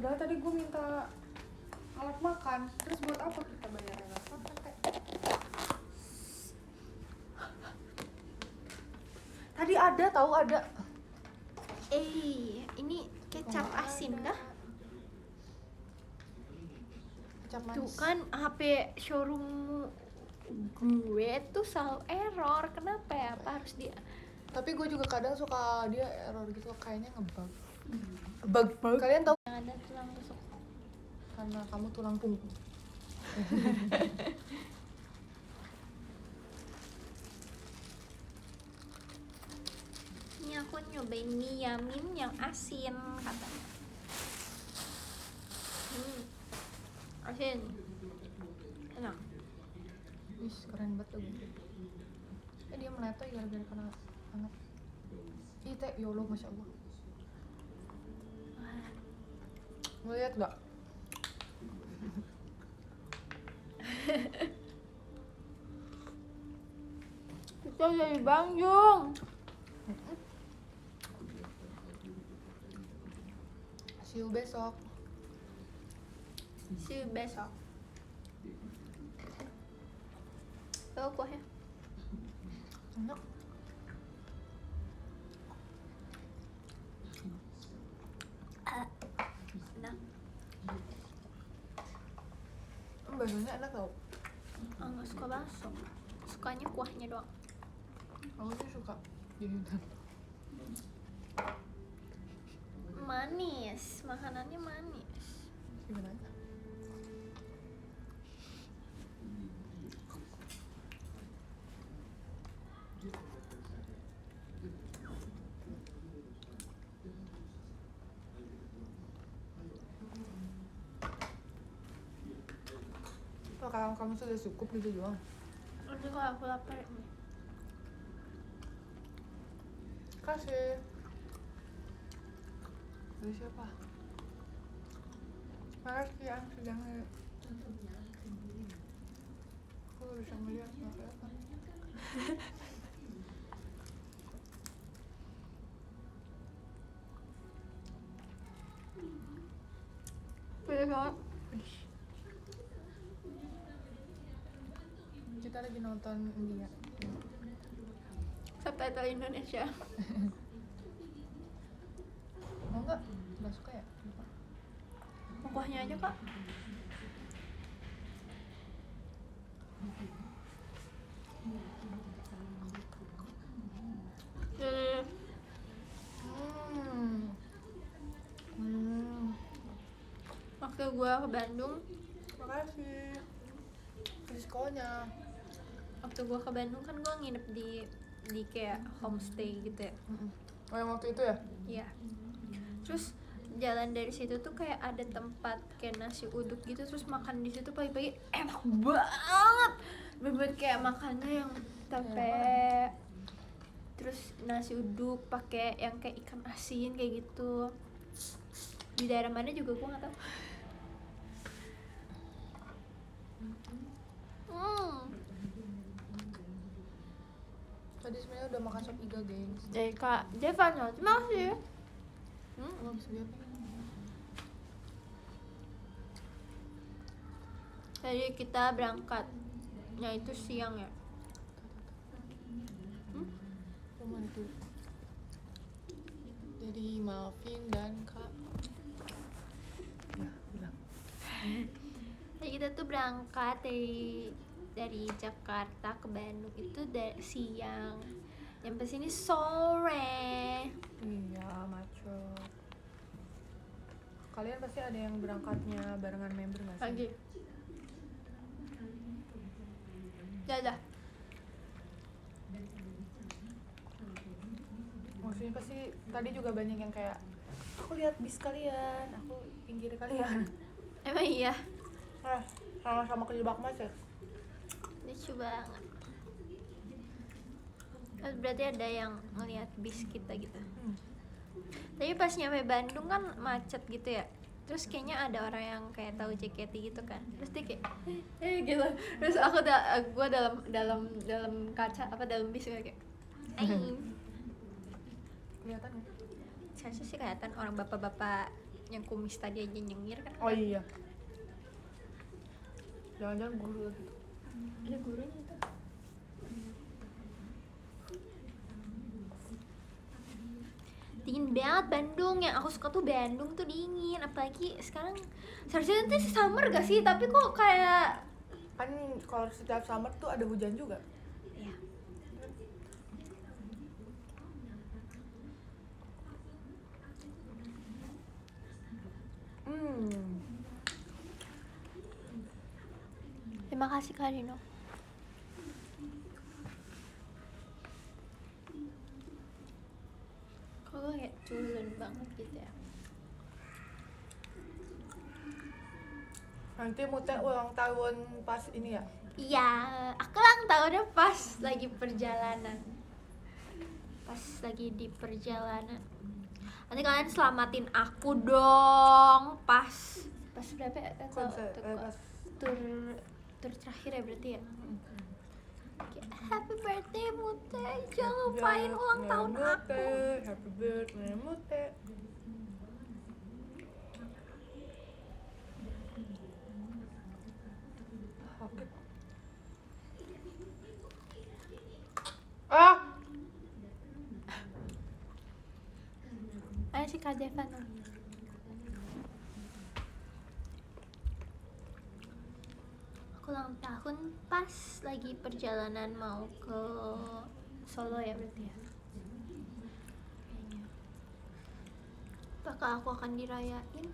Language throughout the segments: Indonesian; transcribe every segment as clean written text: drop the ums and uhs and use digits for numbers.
Padahal tadi gue minta alat makan, terus buat apa kita bayarnya? Nggak apa-apa, Teh. Tadi ada, tahu ada. Ini kecap asin kah? Kecap manis. Tuh kan HP showroom gue tuh selalu error. Kenapa ya? Apa harus dia? Tapi gue juga kadang suka dia error gitu, kayaknya ngebug. Bug. Kalian tahu? Yang ada tulang rusuk. Karena kamu tulang punggung. Ini aku nyobain mie yamin yang asin katanya. Asin. Enak. Wih, keren banget tuh. Dia meletoy gara-gara kena hangat. Ih, Teh, ya Allah, Masya Allah. Ngeliat gak? Kita dari Bandung. See you besok. See you besok. Oh, kuahnya. Enak. Enak. Baksonya enak tau. Nggak suka bakso. Sukanya kuahnya doang. Aku sih suka jahitan. Manis. Makanannya manis. Gimana? Kalau kamu sudah cukup gitu doang. Udah kalau aku lapar. Kasih. Dari siapa? Makasih yang sudah ngeliat. Aku gak bisa ngeliat, gak kelihatan. Pilih banget. Kita lagi nonton India. Subtitle Indonesia. Mau nggak? Nggak suka ya? Mau kuahnya aja, Kak. Waktu gue ke Bandung, Makasih. Di sekolahnya. waktu gue ke Bandung kan gue nginep di kayak homestay gitu ya. Oh, yang waktu itu ya? Iya. Terus jalan dari situ tuh kayak ada tempat kayak nasi uduk gitu, terus makan di situ pagi-pagi enak banget. Bener kayak makannya yang tempe, terus nasi uduk pakai yang kayak ikan asin kayak gitu. Di daerah mana juga gue nggak tahu. Tadi sebenarnya udah makan sop iga, gengs. Dari Kak Devan, terima kasih. Lo bisa lihat. Tadi kita berangkatnya itu siang ya. Rumah itu. Jadi Malvin dan Kak. Ya, bilang. Tadi kita tuh berangkat dari Jakarta ke Bandung itu dari siang, nyampe sini sore. Iya, macet. Kalian pasti ada yang berangkatnya barengan member nggak sih? Pagi. Dadah. Maksudnya pasti tadi juga banyak yang kayak aku lihat bis kalian, aku pinggir kalian. Emang iya, Sama-sama kejebak macet. lucu banget. Berarti ada yang ngelihat bis kita gitu. Tapi pas nyampe Bandung kan macet gitu ya. Terus kayaknya ada orang yang kayak tahu JKT gitu kan. Terus dia kayak gitu. Terus gua dalam kaca dalam bis kayak Kelihatan nggak? saya sih kelihatan orang bapak-bapak yang kumis tadi aja nyengir kan. Oh iya. Jangan-jangan guru lagi. Ada gurunya itu. Dingin banget Bandung, yang aku suka tuh Bandung tuh dingin, apalagi sekarang seharusnya nanti summer gak sih, tapi kok kayak Kan kalau setiap summer tuh ada hujan juga. ya. Terima kasih Kak Dino. Kok gue kayak culun banget gitu ya. Nanti Mute ulang tahun pas ini ya. Iya, aku ulang tahunnya pas lagi perjalanan. Pas lagi di perjalanan. Nanti kalian selamatin aku dong. Pas berapa ya? Konser pas Tur terakhir ya berarti ya. Kayak, happy birthday Mute, jangan lupain ulang tahun aku. Happy birthday Mute. Oke. Ah, Ayo si Kak Devan. Aku ulang tahun pas lagi perjalanan mau ke Solo ya berarti ya. Kayaknya. Apakah aku akan dirayain?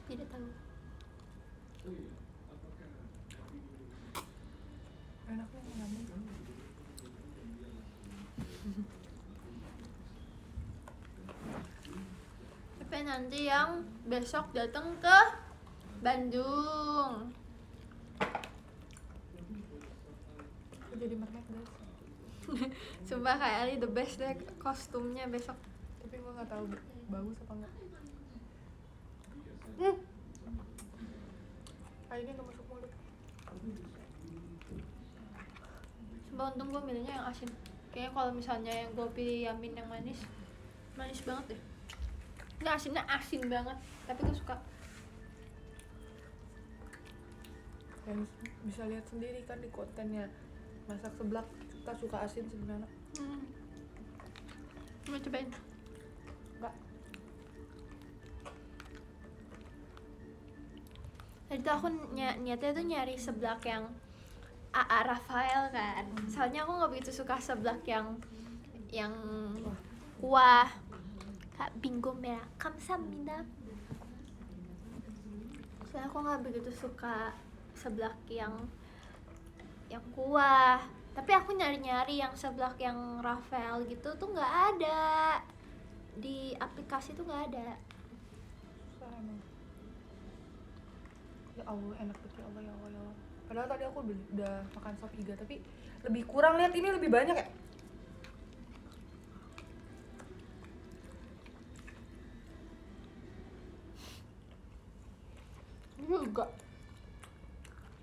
Tidak tahu. enaknya nyambung. Tapi nanti yang besok datang ke Bandung. Aku jadi mermaid guys. Sumpah kayak Ali the best deh kostumnya besok. Tapi gue nggak tahu bagus apa enggak. Ini nggak masuk mulut. Sumpah untung gue milihnya yang asin. Kayaknya kalau misalnya yang gue pilih Yamin yang manis, manis banget deh. Ini asinnya asin banget, tapi gue suka. Dan bisa lihat sendiri kan di kontennya masak seblak, kita suka asin sebenarnya. Mau cobain? Enggak. Tadi tuh aku niatnya tuh nyari seblak yang AA Rafael kan. Soalnya aku nggak begitu suka seblak yang kuah. Kak Bingo merah kamsahamnida. Soalnya aku nggak begitu suka seblak yang kuah. Tapi aku nyari yang seblak yang Rafael gitu tuh nggak ada. Di aplikasi tuh nggak ada. Susah emang. Ya Allah, enak banget ya Allah, ya Allah, ya Allah. Padahal tadi aku udah makan sop iga, tapi lebih kurang, lihat ini lebih banyak ya. Ini juga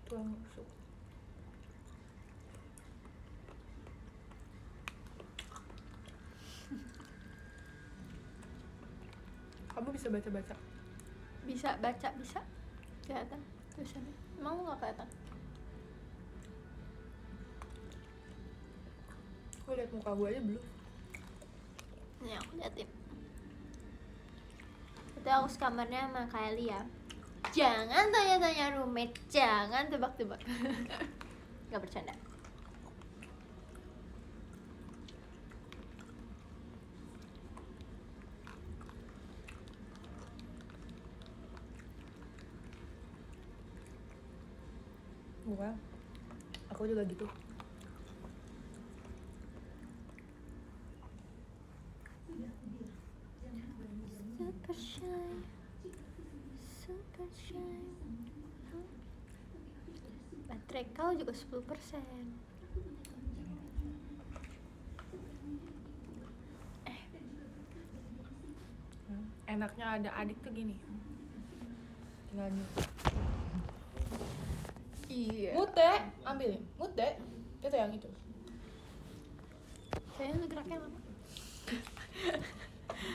tulang rusuk. Kamu bisa baca-baca? Bisa baca, bisa kelihatan tulisannya. Emang lu nggak kelihatan? Gue liat muka gue aja belum. Nih aku liatin. Itu aku sekamarnya sama Kylie ya. Jangan tanya-tanya roommate, jangan tebak-tebak. Gak bercanda. Bukan. Aku juga gitu. Super shy, super shy. Baterai kau juga 10%. Enaknya ada adik tuh gini. Tinggal nyuci. Iya. Mute, ambil. Mute. Itu yang itu. Kayaknya lu geraknya lama.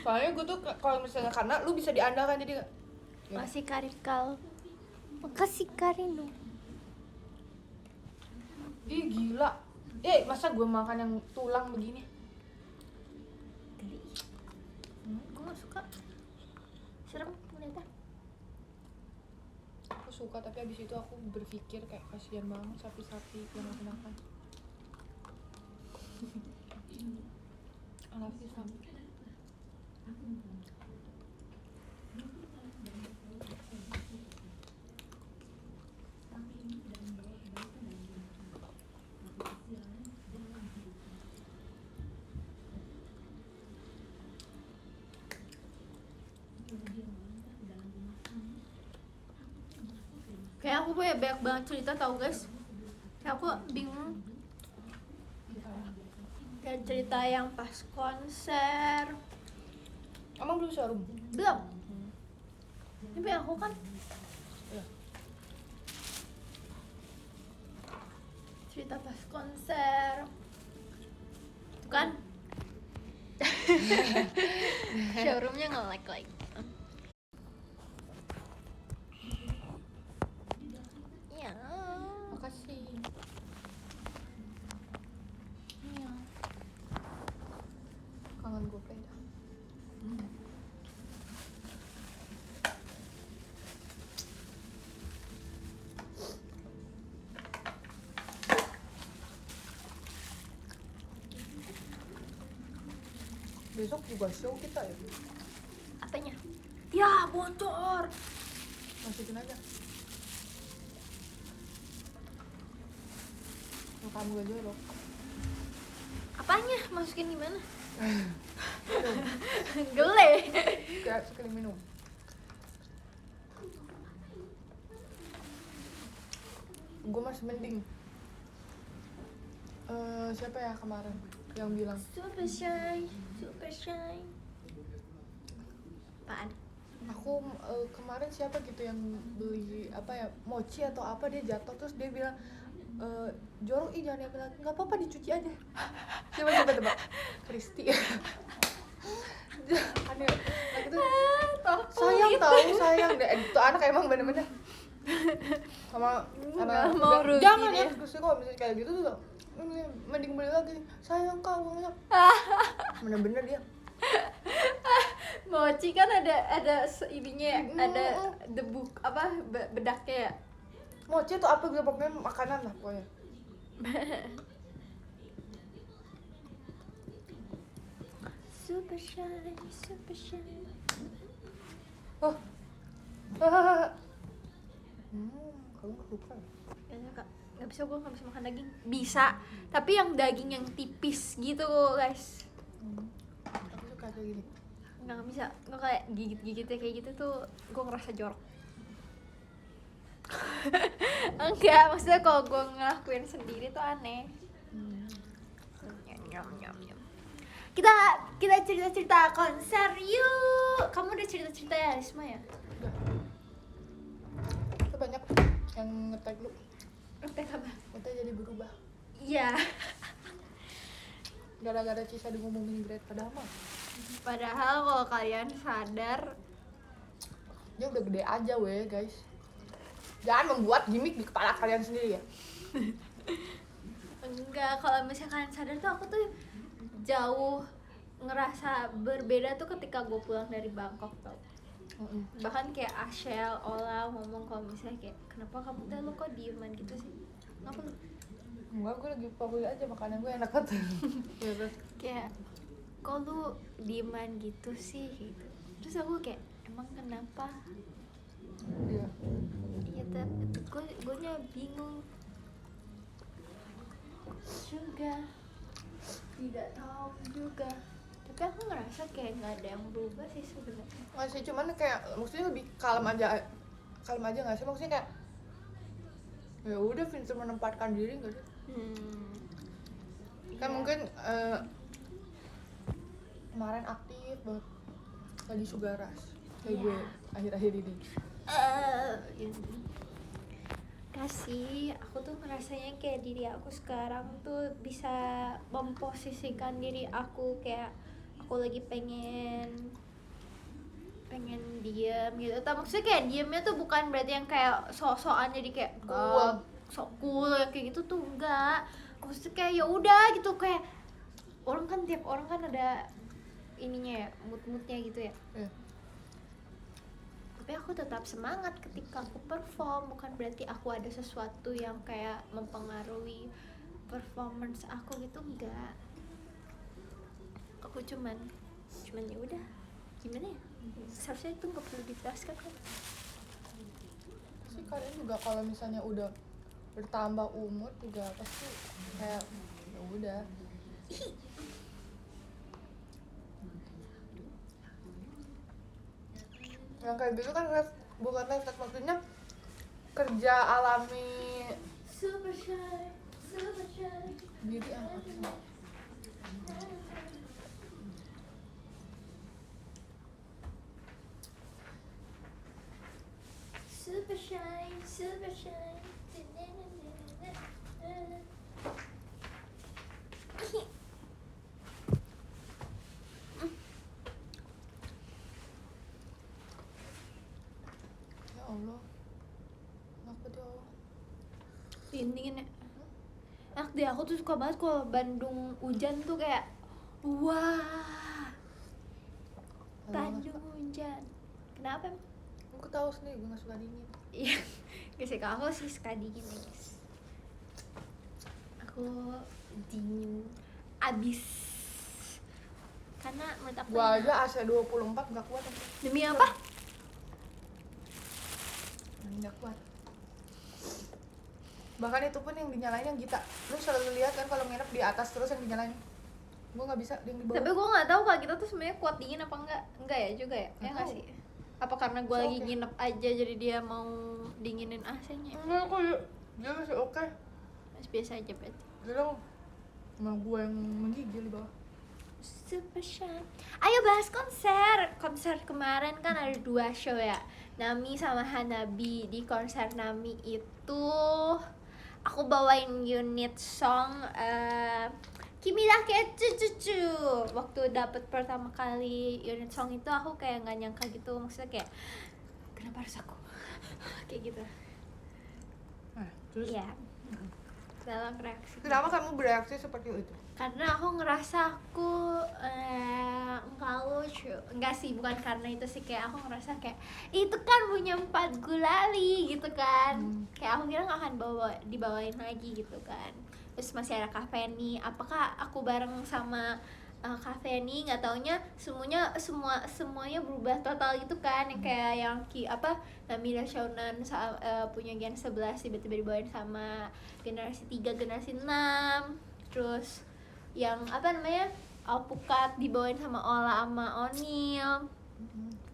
Soalnya gue tuh kalau misalnya karena lu bisa diandalkan jadi gak. Masih Karikal. Makasih Karino. Ih gila. Masa gue makan yang tulang begini? Geli. Gue gak suka. Serem ngeliatnya. Aku suka tapi abis itu aku berpikir kayak kasihan banget sapi-sapi yang aku makan. I love you sapi. Kayak aku punya banyak banget cerita tau guys. Kayak aku bingung. Kayak cerita yang pas konser. Emang belum showroom? Belum. Tapi aku kan Iya. cerita pas konser. Tuh kan? Showroomnya nge-like. Ya. Makasih. Iya. Kangen gue kayak dah. Besok juga show kita ya? Apanya? Ya, bocor. Masukin aja. Mau kamu aja loh. Apanya? Masukin gimana? Gele. Kayak sekali minum. Gue masih mending. Siapa ya kemarin yang bilang Super shy. Apaan? aku kemarin siapa gitu yang beli apa ya mochi atau apa, dia jatuh terus dia bilang jorok jangan diambil lagi, nggak apa-apa dicuci aja. coba tebak Kristi. Aneh lagi tuh sayang deh itu anak emang bener-bener sama Nggak mau rugi jangan dia. ya terus kalau misalnya kayak gitu tuh mending beli lagi, sayang kak uangnya. Bener-bener dia Mochi kan ada ininya ya, ada debu apa bedaknya ya. mochi atau apa gitu pokoknya makanan lah pokoknya. Super shy. Oh. Kamu lupa ya? Kayaknya kak nggak bisa, gue nggak bisa makan daging. Bisa, tapi yang daging yang tipis gitu guys. Aku suka kayak gini. Nggak bisa, gue kayak gigit-gigitnya kayak gitu tuh gue ngerasa jorok. Enggak, maksudnya kalau gue ngelakuin sendiri tuh aneh. Nyam. Kita cerita konser yuk. Kamu udah cerita ya Risma ya? Udah. Itu banyak yang nge-tag lu. Ngetek apa? Kita jadi berubah. Iya. Gara-gara Cisa di ngomongin grade padahal mah Padahal kalau kalian sadar, dia udah gede aja weh guys. Jangan membuat gimmick di kepala kalian sendiri ya. enggak, kalau misalnya kalian sadar tuh aku tuh jauh ngerasa berbeda tuh ketika gue pulang dari Bangkok tau. Bahkan kayak Ashel, Ola ngomong kalau misalnya kayak kenapa kamu tuh lu kok dieman gitu sih? Kenapa lu? Enggak, gue lagi fokus aja makanan gue enak banget. Ya terus Kayak kok lu dieman gitu sih gitu. Terus aku kayak emang kenapa? iya. Iya tapi gue bingung juga, tidak tahu juga. Tapi aku ngerasa kayak nggak ada yang berubah sih sebenarnya. Nggak sih, cuman kayak maksudnya lebih kalem aja nggak sih, maksudnya kayak ya udah pintar menempatkan diri nggak sih? Kan Iya. mungkin kemarin aktif banget lagi sugaras kayak Iya. gue akhir-akhir ini. Gitu. Kasih, aku tuh ngerasanya kayak diri aku sekarang tuh bisa memposisikan diri aku kayak aku lagi pengen diem gitu. Atau maksudnya kayak diemnya tuh bukan berarti yang kayak sok-sokan jadi kayak Cool. sok cool kayak gitu tuh enggak. Maksudnya kayak ya udah gitu, kayak orang kan tiap orang kan ada ininya ya, mood-moodnya gitu ya. Iya. Tapi aku tetap semangat ketika aku perform, bukan berarti aku ada sesuatu yang kayak mempengaruhi performance aku gitu, enggak. Aku cuman ya udah, gimana ya, seharusnya itu nggak perlu dijelaskan kan. Sih kalian juga kalau misalnya udah bertambah umur juga pasti kayak ya udah. Yang kayak gitu kan bukan refleks, maksudnya kerja alami Super shy. diri yang apa. Super shy. Ya Allah, kenapa tuh Allah? Dingin ya. Enak deh, aku tuh suka banget kalau Bandung hujan tuh kayak wah, Bandung hujan. Kenapa emang? Aku tahu sendiri gue gak suka dingin. Iya, guys, kalau aku sih suka dingin ya guys. Aku dingin abis. Karena menurut aku Gua aja AC 24 gak kuat. demi apa? Gak kuat. Bahkan itu pun yang dinyalain yang Gita. Lu selalu lihat kan kalau nginep di atas terus yang dinyalain. Gua nggak bisa yang di bawah. Tapi gue nggak tahu kalau kita tuh sebenarnya kuat dingin apa enggak ya juga ya? Ya nggak tahu. sih? Apa karena gue So, lagi okay. nginep aja jadi dia mau dinginin AC-nya? Enggak kok, dia masih oke. Masih biasa aja berarti. Dia dong sama gua yang menggigil di bawah. Super shy. Ayo bahas konser kemarin kan ada 2 show ya, Nami sama Hanabi. Di konser Nami itu aku bawain unit song Kimi da Cucu. Waktu dapet pertama kali unit song itu aku kayak nggak nyangka gitu, maksudnya kayak kenapa harus aku kayak gitu. Nah, terus Iya, dalam reaksi. kenapa kamu bereaksi seperti itu? Karena aku ngerasa aku nggak lucu. Enggak sih, bukan karena itu sih, kayak aku ngerasa kayak itu kan punya 4 gulali gitu kan. Kayak aku kira nggak akan dibawain lagi gitu kan. Terus masih ada Kafeni, apakah aku bareng sama Kafeni, nggak taunya semuanya berubah total gitu kan. Yang kayak yang Namida Shonen punya Gen 11 tiba-tiba dibawain sama generasi 3, generasi 6. Terus yang Alpukat dibawain sama Ola sama Onil.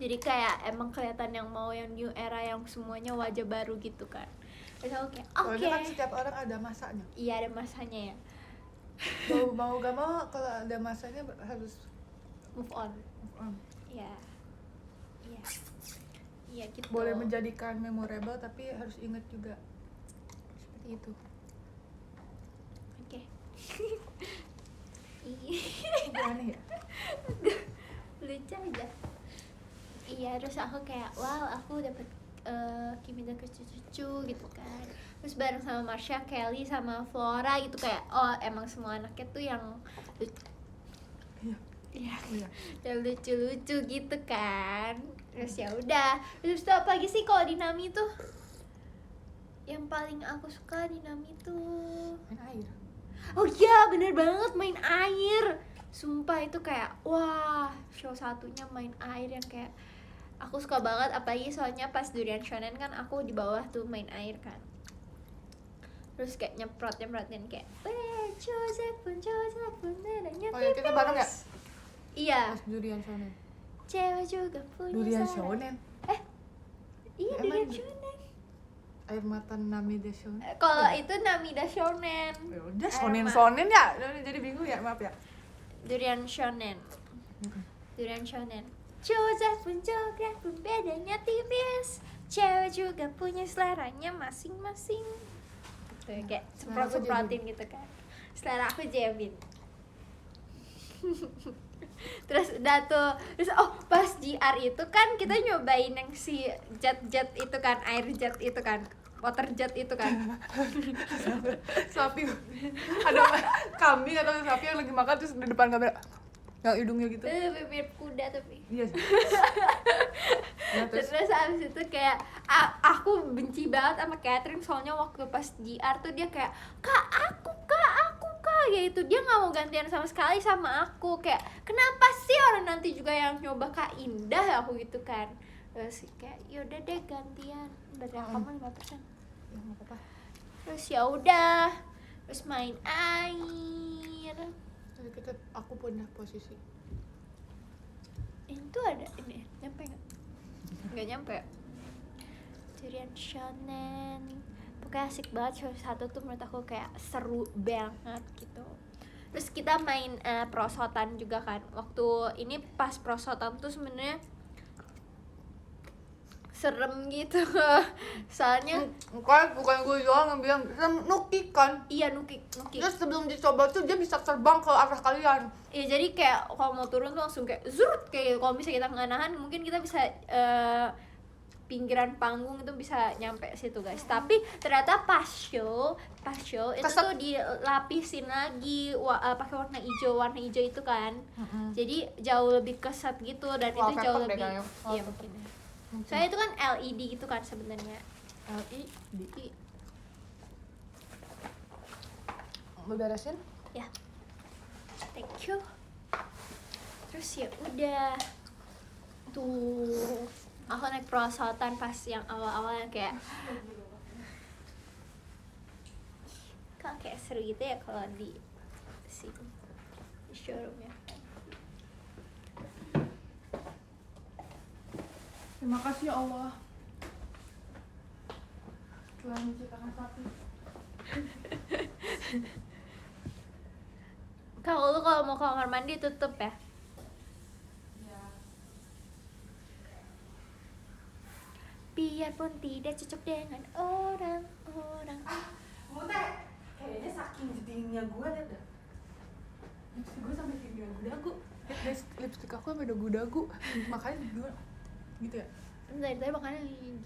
Jadi kayak emang kelihatan yang mau yang new era, yang semuanya wajah baru gitu kan. Terus aku kayak Soalnya kan setiap orang ada masanya. Iya, ada masanya ya. Mau gak mau kalau ada masanya harus Move on. move on. Iya. Iya. Iya gitu. Boleh menjadikan memorable tapi harus ingat juga. Seperti itu. Oke. Itu aneh ya? Lucu aja. Iya, terus aku kayak wow, aku dapet Kimi da Cucu gitu kan. Terus bareng sama Marsha, Kelly sama Flora gitu, kayak oh emang semua anaknya tuh yang Iya. Iya, Iya. yang lucu-lucu gitu kan. Terus ya udah. Terus tuh apa lagi sih kalau di Nami tuh? Yang paling aku suka di Nami tuh, Main air. oh iya, bener banget, main air. Sumpah itu kayak wah, show satunya main air yang kayak aku suka banget. Apalagi soalnya pas Durian Shonen kan aku di bawah tuh main air kan. Terus kayak nyemprotin kayak Joseph pun dadanya Oh ya, kita bareng ya? Iya, Pas Durian Shonen. cewek juga punya Durian salah. Shonen? Iya, Emang Durian gitu? Shonen. Air mata Namida Shonen. Kalau itu Namida Shonen. Ya udah Air Shonen ya. Jadi bingung ya, maaf ya. Durian Shonen. Durian Shonen. Joseph pun bedanya tipis. Cewek juga punya seleranya masing-masing. Tuh, kayak semprotin gitu kan. Selera aku Jevin. Terus udah tuh, terus pas GR itu kan kita nyobain yang si jet itu kan, air jet itu kan, water jet itu kan. Sapi ada kambing atau sapi yang lagi makan terus di depan kamera yang hidungnya gitu. Mirip kuda tapi. Iya sih. Ya, Terus abis itu kayak aku benci banget sama Catherine, soalnya waktu pas GR tuh dia kayak kak aku ya itu dia nggak mau gantian sama sekali sama aku, kayak kenapa sih orang nanti juga yang nyoba Kak Indah, aku gitu kan. Terus kayak yaudah deh gantian, berapa kamu 5%. Ya nggak apa-apa. Terus ya udah, terus main air. Jadi aku pindah posisi. Itu ada ini nyampe nggak nyampe ya? Cirian shonen pokoknya asik banget. Satu tuh menurut aku kayak seru banget gitu. Terus kita main prosotan juga kan. Waktu ini pas prosotan tuh sebenarnya serem gitu. Soalnya bukan gue doang yang bilang Nuki kan. iya Nuki. Terus sebelum dicoba tuh dia bisa terbang ke arah kalian. Iya, jadi kayak kalau mau turun tuh langsung kayak zurut, kayak kalau misalnya kita nggak nahan mungkin kita bisa pinggiran panggung itu bisa nyampe situ guys. Tapi ternyata pas show itu tuh dilapisin lagi pakai warna hijau itu kan. Jadi jauh lebih keset gitu, dan itu jauh lebih iya mungkin ya. Soalnya itu kan LED gitu kan sebenarnya. LED. Mau beresin? Ya. Thank you. Terus ya udah tuh aku naik perosotan pas yang awal-awalnya kayak kan kayak seru gitu ya kalau di sini di showroomnya. Terima kasih ya Allah. Tuhan menciptakan sapi. Kalau lu kalau mau ke kamar mandi tutup ya? Biarpun tidak cocok dengan orang-orang. Gue teh kayaknya saking jedingnya gue liat dah. Lipstick gue sampai kayak dagu-dagu. Lipstick aku sampai dagu-dagu. Makanya gue gitu ya. Dari tadi makanya gini.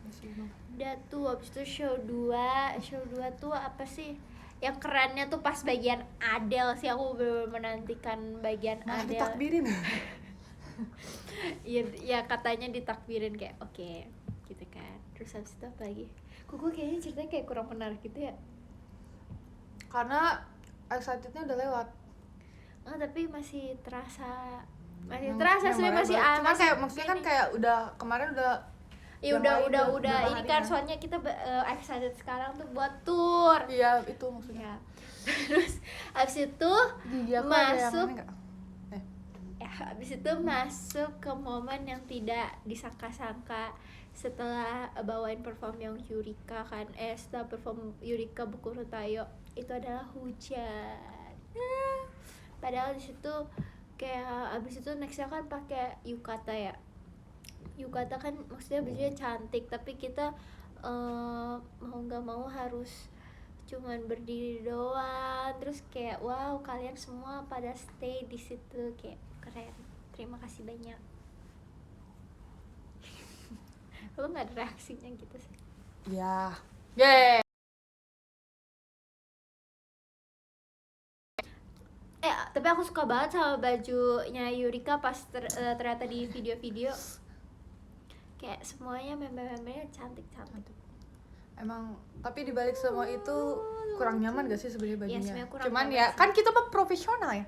Masih Udah tuh abis itu show 2 tuh apa sih? Yang kerennya tuh pas bagian Adele sih, aku bener-bener menantikan bagian Adele. Ditakbirin. Ya katanya ditakbirin kayak oke, gitu kan. Terus habis itu apa lagi? Kok gue kayaknya ceritanya kayak kurang menarik gitu ya? Karena excitednya udah lewat. Tapi masih terasa Sebenarnya masih cuma kayak masih maksudnya kan kayak udah kemarin udah ya yang lain udah ini kan hari soalnya kita excited sekarang tuh buat tour. Iya itu maksudnya. Ya. Terus abis itu masuk habis itu masuk ke momen yang tidak disangka-sangka setelah bawain perform yang Yurika kan. Setelah perform Yurika Bukuru Tayo itu adalah hujan. Padahal di situ kayak abis itu nextnya kan pakai yukata ya. Yukata kan maksudnya bajunya cantik, tapi kita mau nggak mau harus cuman berdiri doang. Terus kayak wow, kalian semua pada stay di situ, kayak keren. Terima kasih banyak. Lo nggak ada reaksinya gitu sih? Ya. Yeah. Tapi aku suka banget sama bajunya Yurika pas ternyata di video-video kayak semuanya member-membernya cantik-cantik. Emang tapi dibalik semua itu kurang nyaman gak sih sebenarnya bajunya? Ya, cuman ya sih. Kan kita mah profesional ya.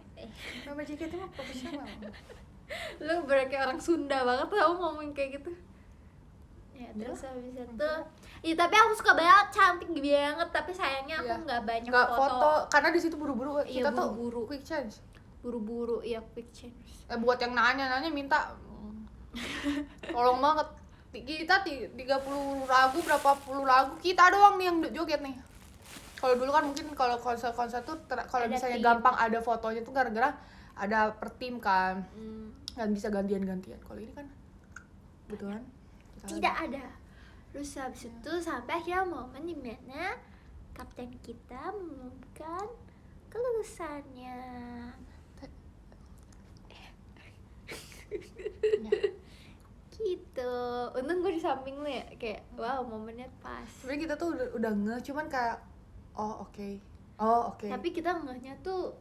Member JKT mah profesional. Lu bener kayak orang Sunda banget tau ngomong kayak gitu. Ya terus habis itu tapi aku suka banget, cantik banget, tapi sayangnya aku nggak banyak foto karena di situ buru-buru kita buru-buru. Tuh quick change. Buru-buru ya quick change. Buat yang nanya minta tolong banget. Kita 30 lagu, berapa puluh lagu kita doang nih yang joget nih. Kalau dulu kan mungkin kalau konser tuh kalau misalnya tim. Gampang ada fotonya tuh gara-gara ada per tim kan. Dan bisa gantian-gantian. Kalau ini kan betulan tidak ada. Terus habis itu sampai akhirnya momen dimana kapten kita mengumumkan kelulusannya. untung gue di samping lu ya, kayak wow momennya pas. Sebenarnya kita tuh udah cuman kayak oke. Tapi kita ngehnya tuh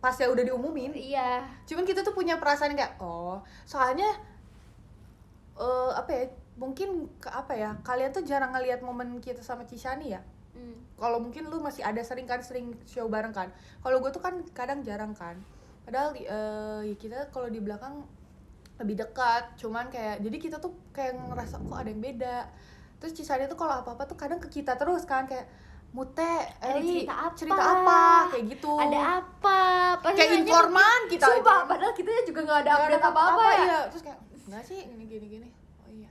Pas ya udah diumumin. iya. Cuman kita tuh punya perasaan kayak soalnya apa ya? Mungkin kalian tuh jarang ngelihat momen kita sama Cishani ya. Kalau mungkin lu masih ada sering show bareng kan. Kalau gue tuh kan kadang jarang kan. Padahal kita kalau di belakang lebih dekat, cuman kayak jadi kita tuh kayak ngerasa kok ada yang beda. Terus Cishani tuh kalau apa-apa tuh kadang ke kita terus kan, kayak Mute, Eli, cerita apa? Kayak gitu. Ada apa? Pasti kayak informan kita. Sumpah, padahal kita juga gak ada update apa-apa ya. Iya. Terus kayak enggak sih gini. Oh iya.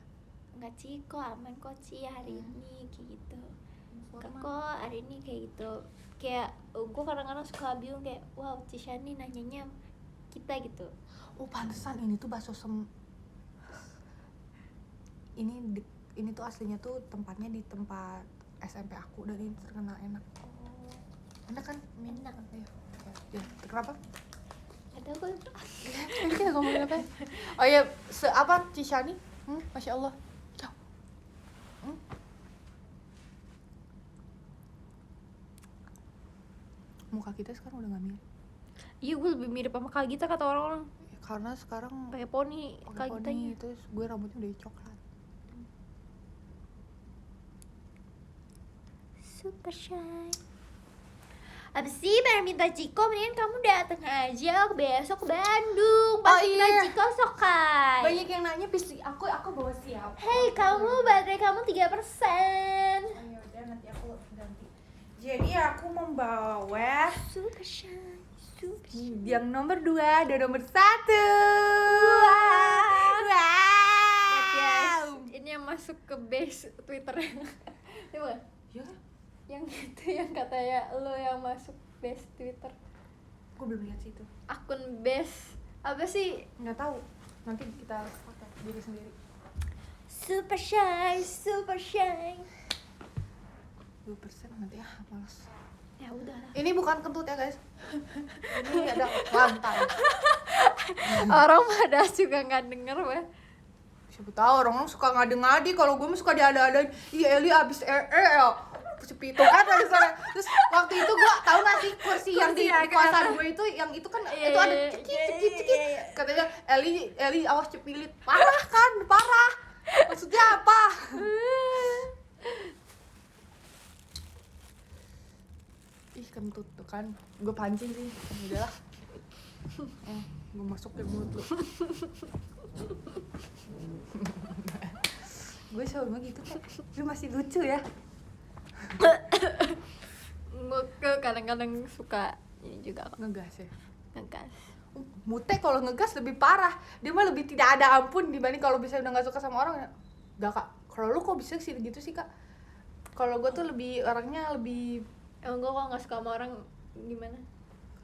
Enggak Ci, kok aman kok Ci hari ini kayak gitu. Kok hari ini kayak gitu. Kayak gue kadang-kadang suka bingung kayak wow, Cishani nanyanya kita gitu. Oh pantesan ini tuh bakso ini tuh aslinya tuh tempatnya di tempat SMP aku, dan ini terkenal enak. Enak kan? Enak. Ya, kenapa? Ada gue Ini kita ngomongin apa? Oh ya, apa Cishani? Masya Allah. Muka kita sekarang udah gak mirip. iya, gue lebih mirip sama Kak Gita kata orang-orang. Ya, karena sekarang Pakai poni Kak Gitanya. terus gue rambutnya udah coklat. Super shy. Abis sih pengen minta Ciko, mendingan kamu dateng aja besok ke Bandung. Pasti minta Ciko sokai. Banyak yang nanya PC aku bawa siapa? Hei kamu, baterai kamu 3%. Ayo udah, nanti aku ganti. Jadi aku membawa Super shy. yang nomor 2 dan nomor 1. Lihat guys, ini yang masuk ke base Twitter. Ini bukan? Ya, Yang itu yang katanya lo yang masuk base Twitter. gue belum lihat situ. Akun base apa sih? Nggak tahu. Nanti kita pakai diri sendiri. Super shy. 2% nanti males. Ya udah. Ini bukan kentut ya guys. Ini ada lantai. Orang pada juga nggak denger weh. Siapa tahu orang suka ngadi-ngadi, kalau gue mah suka diada-adain. Iya Eli abis ya. Sepi itu kan dari sana. Terus waktu itu gue tahu nggak sih kursi yang di kosan gue itu, yang itu kan itu ada cekit. Katanya Eli awas cepilit. Parah kan, parah. Maksudnya apa? Ih kentut tuh kan, gue pancing sih. Udahlah. Gue masukin mulut lu. Gue selalu gitu kan, lu masih lucu ya. Gue kadang-kadang suka ini juga kok, Ngegas ya. ngegas. Mute kalau ngegas lebih parah, dia mah lebih tidak ada ampun dibanding kalau bisa udah nggak suka sama orang ya. Gak kak, kalau lu kok bisa sih gitu sih kak? Kalau gue tuh lebih orangnya lebih Emang gue kalau nggak suka sama orang gimana?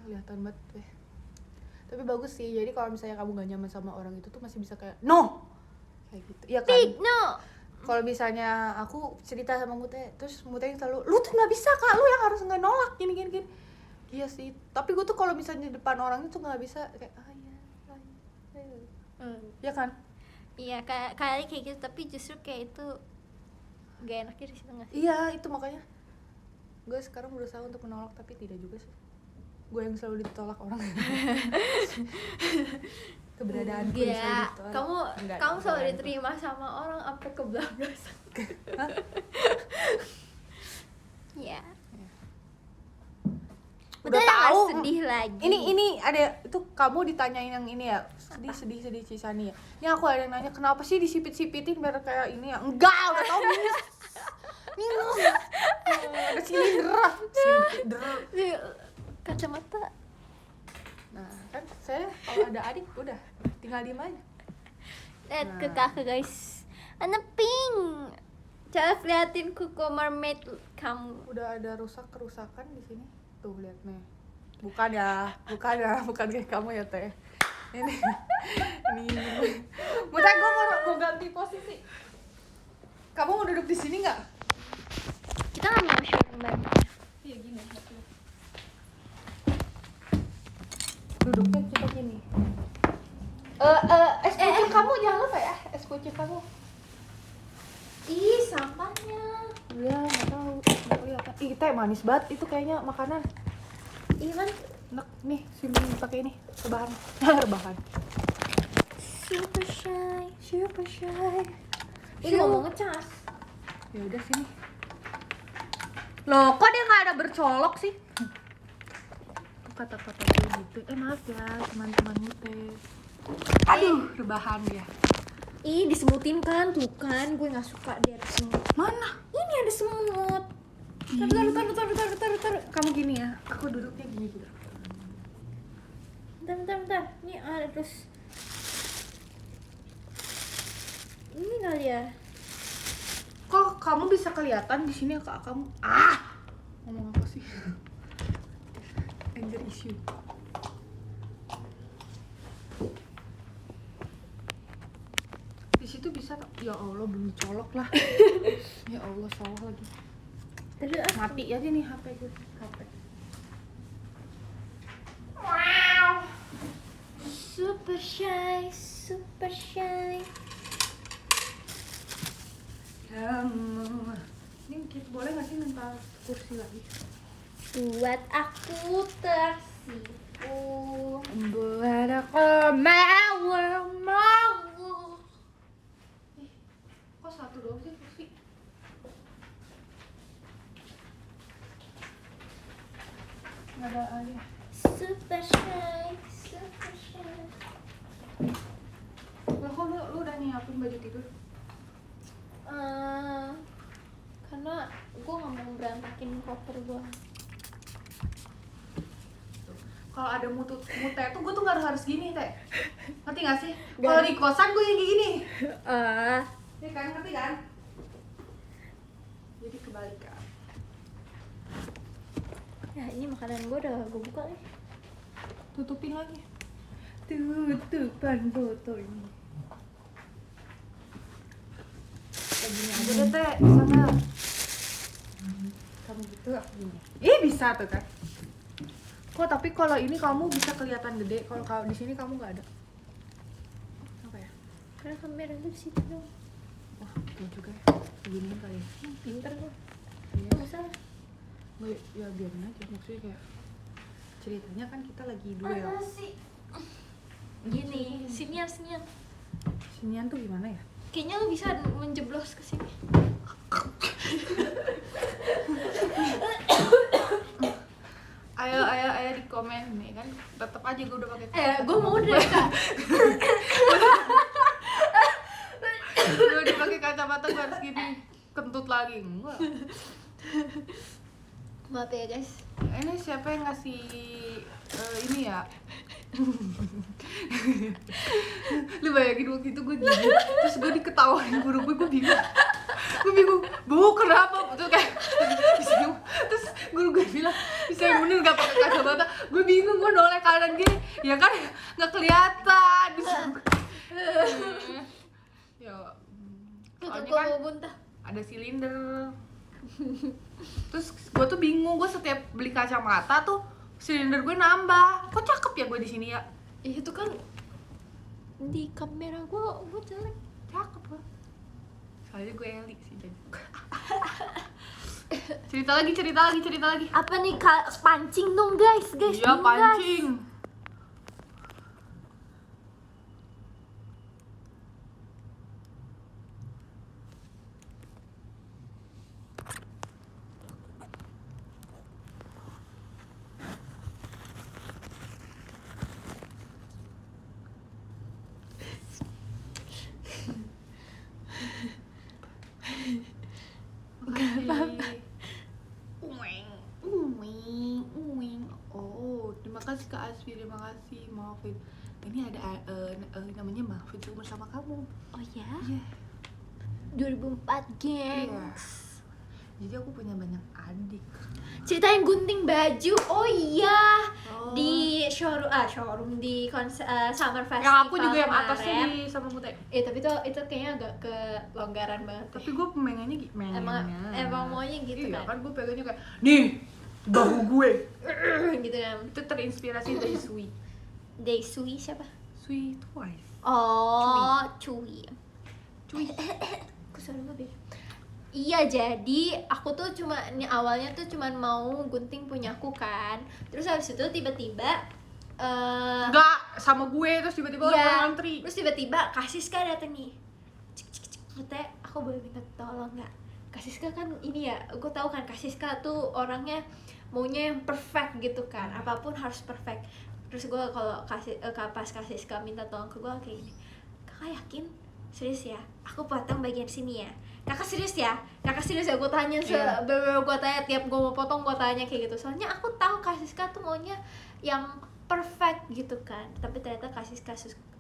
kelihatan banget deh. Tapi bagus sih, jadi kalau misalnya kamu gak nyaman sama orang itu tuh masih bisa kayak no, kayak gitu. Iya kan? Big no. Kalau misalnya aku cerita sama Mute, terus Mute yang selalu, lu tuh nggak bisa kak, lu yang harus nggak nolak gini. Iya sih, tapi gue tuh kalau misalnya di depan orang itu nggak bisa kayak ya kan? Iya kali kayak gitu, tapi justru kayak itu gak enaknya di situ nggak sih? Iya itu makanya gue sekarang berusaha untuk menolak, tapi tidak juga sih. Gue yang selalu ditolak orang. Keberadaan gue yang selalu ditolak. Kamu selalu diterima sama orang sampai kebablasan. Iya. Udah tahu. Sedih lagi. Ini ada itu, kamu ditanyain yang ini ya, sedih Cishani ya. Ini aku ada yang nanya, kenapa sih disipit-sipitin biar kayak ini ya? Enggak, udah tahu minus. Ada silinder. Kacamata. Nah kan saya kalau ada adik udah tinggal diem aja. Lihat ke kakak guys, anak pink. Coba liatin kuku mermaid kamu. Udah ada kerusakan di sini. Tuh lihat nih. Bukan kayak kamu ya teh. Ini. Mudah gue mau ganti posisi. Kamu mau duduk di sini nggak? Kita nggak mau share banget. Iya gini. Duduknya kita gini. Es pucuk kamu jangan lupa ya, es pucuk kamu. Ih, sampahnya. Ya nggak tahu. Oh iya apa? Ih teh manis banget itu kayaknya makanan. Iya kan? Enak nih sini pakai ini rebahan. Rebahan. Super shy. Siapa shy? Ini ngomong ngecas. Ya udah sini. Loh, kok dia nggak ada bercolok sih? Tuh kata-kata kayak gitu. Maaf ya teman-teman teh. Aduh, rebahan ya. Ih, disemutin kan, tuh kan, gue nggak suka dia ada semut. Mana? Ini ada semut. Taruh. Kamu gini ya. Aku duduknya gini juga. Bentar. Ini ada terus. Ini kali ya. Kok kamu bisa kelihatan di sini kak kamu? Ngomong apa sih? Anger issue. Di situ bisa ya Allah belum colok lah. Ya Allah salah lagi. Mati aja nih HP gue. HP. Wow. Super shy. Kamu. Ini kita boleh nggak sih minta kursi lagi? Buat aku tersipu. Buat aku mau. Kok satu doang sih kursi? Nggak ada aja. Super shy. Loh kok lu udah nyiapin baju tidur? Karena gue nggak mau berantakin koper gue. Kalau ada mute tuh gue tuh nggak harus gini teh. Ngerti nggak sih? Kalau di kosan gue yang gini. Ya kan, ngerti kan? Jadi kebalikan. Ya ini makanan gue udah gue buka nih. Tutupin lagi. Tutupan foto ini. Kayak gini aja deh teh, bisa nggak? Kamu gitu aku gini. Bisa tuh kan? Kok tapi kalau ini kamu bisa kelihatan gede, kalau di sini kamu nggak ada. Apa ya? Karena kamera gue di situ dong. Wah, betul juga ya. Begini kali ya. Pinter gue. Iya. Nggak salah. Nggak, ya biarin aja, maksudnya kayak ceritanya kan kita lagi duel. Apa sih? Gini, sinian. Sinian tuh gimana ya? Kayaknya lo bisa menjeblos ke sini. Ayo di komen nih kan, tetap aja gue udah pakai. Gue mau deh kak. Gue udah pakai kacamata gue harus gini, kentut lagi enggak? Maaf ya guys. Ini siapa yang ngasih ini ya? Lu bayangin waktu itu gue gini, terus gue diketawain guru gue bingung, bu kenapa? Terus kayak terus guru gue bilang bisa yang bener nggak pakai kacamata, gue bingung, gue noleh kanan gini, ya kan nggak kelihatan. Ya, soalnya kan Mau muntah. ada silinder. Terus gue tuh bingung, gue setiap beli kacamata tuh silinder gue nambah. Kok cakep ya gue di sini ya? Itu kan di kamera gue jelek. Cakep gue. Soalnya gue Eli sih jadi. cerita lagi. Apa nih kak? Pancing dong guys. Iya pancing. Oh, terima kasih Kak Asfi, terima kasih. Maafin. Ini ada namanya Mahfud umur sama kamu. Oh ya? Iya. 2004 gengs. Jadi aku punya banyak adik. Ceritain gunting baju. Oh iya. Oh. Di showroom di summer festival. Yang aku juga yang atas kemarin. sih sama Mute. Tapi itu kayaknya agak kelonggaran banget. Tapi gue pengennya Emang maunya gitu iya, kan? gue pengennya kayak nih bahu gue. Gitu kan. Itu terinspirasi dari Sui. Daesui siapa? Sui Twice. Oh, Cui. suara gue beda. Iya, jadi aku tuh awalnya tuh cuman mau gunting punyaku kan. Terus habis itu tiba-tiba Enggak, sama gue terus tiba-tiba iya, orang ngantri. terus tiba-tiba Kasiska dateng nih. Cik, aku boleh minta tolong nggak? Kasiska kan ini ya, gue tahu kan Kasiska tuh orangnya maunya yang perfect gitu kan, apapun harus perfect. Terus gue kalau pas Kasiska minta tolong ke gue kayak gini, kakak yakin? Serius ya? Aku potong bagian sini ya. Kakak serius ya? Gue tanya gue tanya tiap gue mau potong gue tanya kayak gitu. Soalnya aku tahu Kasiska tuh maunya yang perfect gitu kan, tapi ternyata Kasiska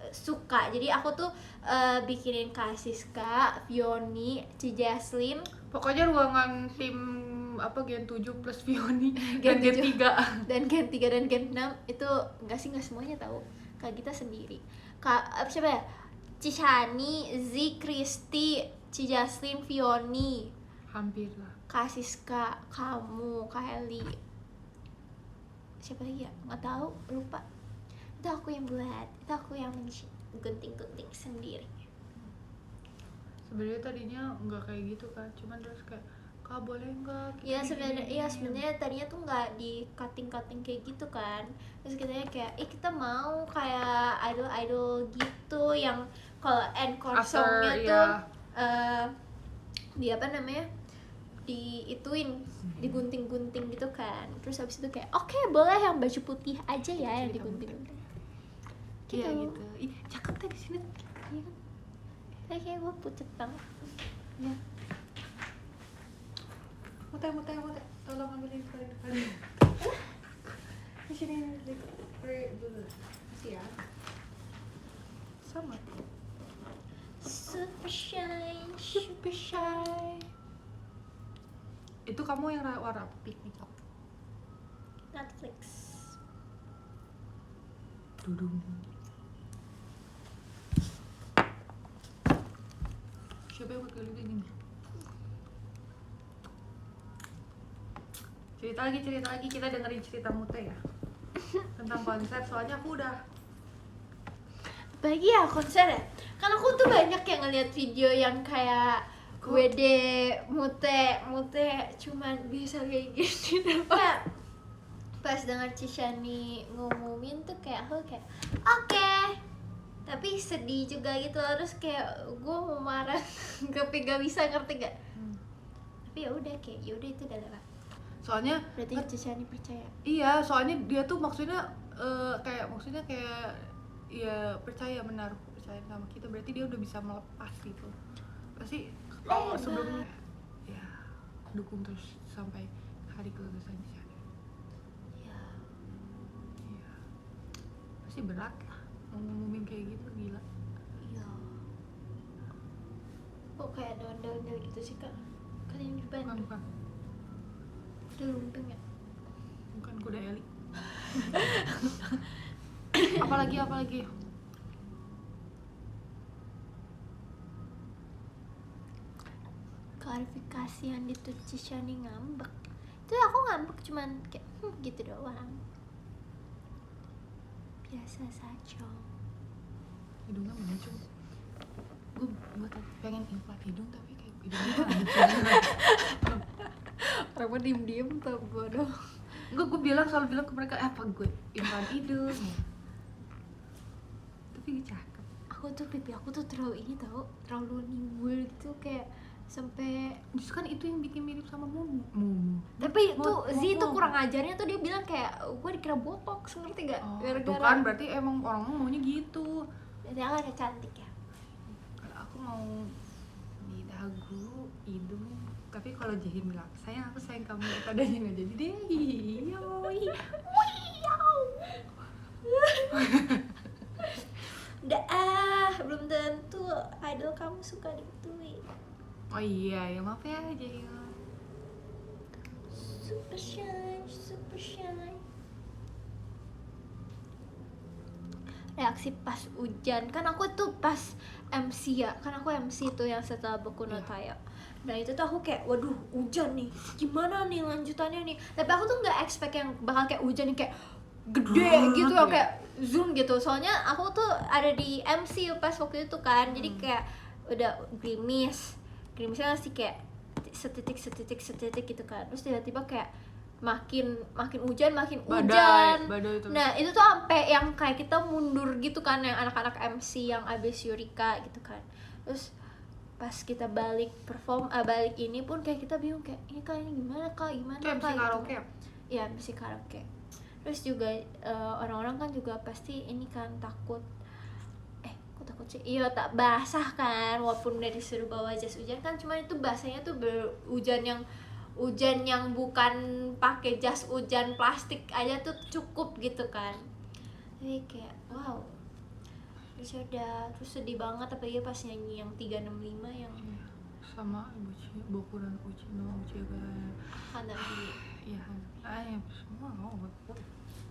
suka. Jadi aku tuh bikinin Kasiska, Vioni, Cijaslin, Pokoknya ruangan tim apa Gen 7 plus Vioni Gen dan Gen 7. 3. dan Gen 3 dan Gen 6 itu enggak semuanya tahu. Kak Gita sendiri. Siapa ya? Cishani, Z, Kristi, Cijaslin, Vioni, Hampir lah. Kasiska, kamu, Kak Eli. Siapa lagi ya? Nggak tahu, lupa. Itu aku yang buat. Itu aku yang gunting-gunting sendiri. Sebenarnya tadinya nggak kayak gitu kan, cuman terus kayak kak boleh nggak? Iya sebenarnya tadinya tuh nggak di cutting kayak gitu kan. Terus kitanya kayak kita mau kayak idol gitu yang kalau encore songnya tuh di apa namanya, diituin, digunting-gunting gitu kan. Terus habis itu kayak oke, boleh yang baju putih aja ya yang digunting-gunting gitu. Iya gitu. Ih, cakep tadi sini. Iya kan, kayak gue pucet banget Ya. Mute, tolong ambilin kali. Di sini dulu. Masih ya. Sama. Super shy. Itu kamu yang warna pink nih kak. Netflix. Dudung. Siapa yang pakai lilin ini? Cerita lagi, kita dengerin cerita Mute ya tentang konser, soalnya aku udah Bagi ya konser ya, kan aku tuh banyak yang ngeliat video yang kayak WD Mute cuman bisa kayak gini. Pas denger Cishani ngumumin tuh kayak aku kayak oke. Tapi sedih juga gitu, terus kayak gue mau marah tapi gak bisa, ngerti gak? Tapi ya udah kayak ya udah, itu udah lewat. soalnya Berarti Cishani percaya. iya, soalnya dia tuh maksudnya kayak ya percaya, menaruh kepercayaan sama kita, berarti dia udah bisa melepas gitu. Pasti kalau sebelumnya ya dukung terus sampai hari kelulusan di sana. Ya. Iya. Pasti berat lah mau ngumumin kayak gitu, gila. Iya. Kok kayak daun-daun gitu sih kak? Kan ini di Bandung. Bukan Udah lumping ya? bukan kuda Eli. apalagi Klarifikasi yang itu Cishani ngambek. Itu aku ngambek cuman kayak gitu doang. Biasa saja. hidungnya mancung. Gue pengen implant hidung tapi kayak hidungnya mancung. Orang mah diem tau bodoh. Enggak, gue selalu bilang ke mereka apa gue implant hidung ya. Tapi gue cakep. Aku tuh pipi aku tuh terlalu ini tau, terlalu nimbul gitu kayak sampai. Justru kan itu yang bikin mirip sama Mumu. Tapi itu Z itu kurang ajarnya tuh, dia bilang kayak gue dikira botox, ngerti gak? Tuh kan berarti emang orang maunya gitu. Jadi aku ada cantik ya. Kalau aku mau di dagu, hidung, tapi kalau Jahin bilang sayang aku sayang kamu, padanya nggak jadi deh. Yoi. Udah belum tentu idol kamu suka digituin. Oh iya, ya maaf ya Jahin. Super shy. Reaksi pas hujan, kan aku tuh pas MC ya, kan aku MC tuh yang setelah Boku no Tayo. Nah itu tuh aku kayak waduh hujan nih, gimana nih lanjutannya nih. Tapi aku tuh nggak expect yang bakal kayak hujan yang kayak gede gitu, yang kayak zoom gitu. Soalnya aku tuh ada di MC pas waktu itu kan, jadi kayak udah gerimis gerimisnya masih kayak setitik gitu kan, terus tiba-tiba kayak makin hujan badai itu. Nah itu tuh sampai yang kayak kita mundur gitu kan, yang anak-anak MC yang abis Eureka gitu kan. Terus pas kita balik perform, balik ini pun kayak kita bingung kayak ini gimana kak Itu MC gitu. karaoke? Iya MC karaoke. Terus juga orang-orang kan juga pasti ini kan takut takut sih, iya tak basah kan, walaupun udah disuruh bawa jas hujan kan, cuma itu basahnya tuh hujan yang bukan pakai jas hujan plastik aja tuh cukup gitu kan. Jadi kayak wow, terus udah, terus sedih banget apalagi pas nyanyi yang 365 yang sama Boku dan Uchi no Uchiga Hanabi. Iya, semua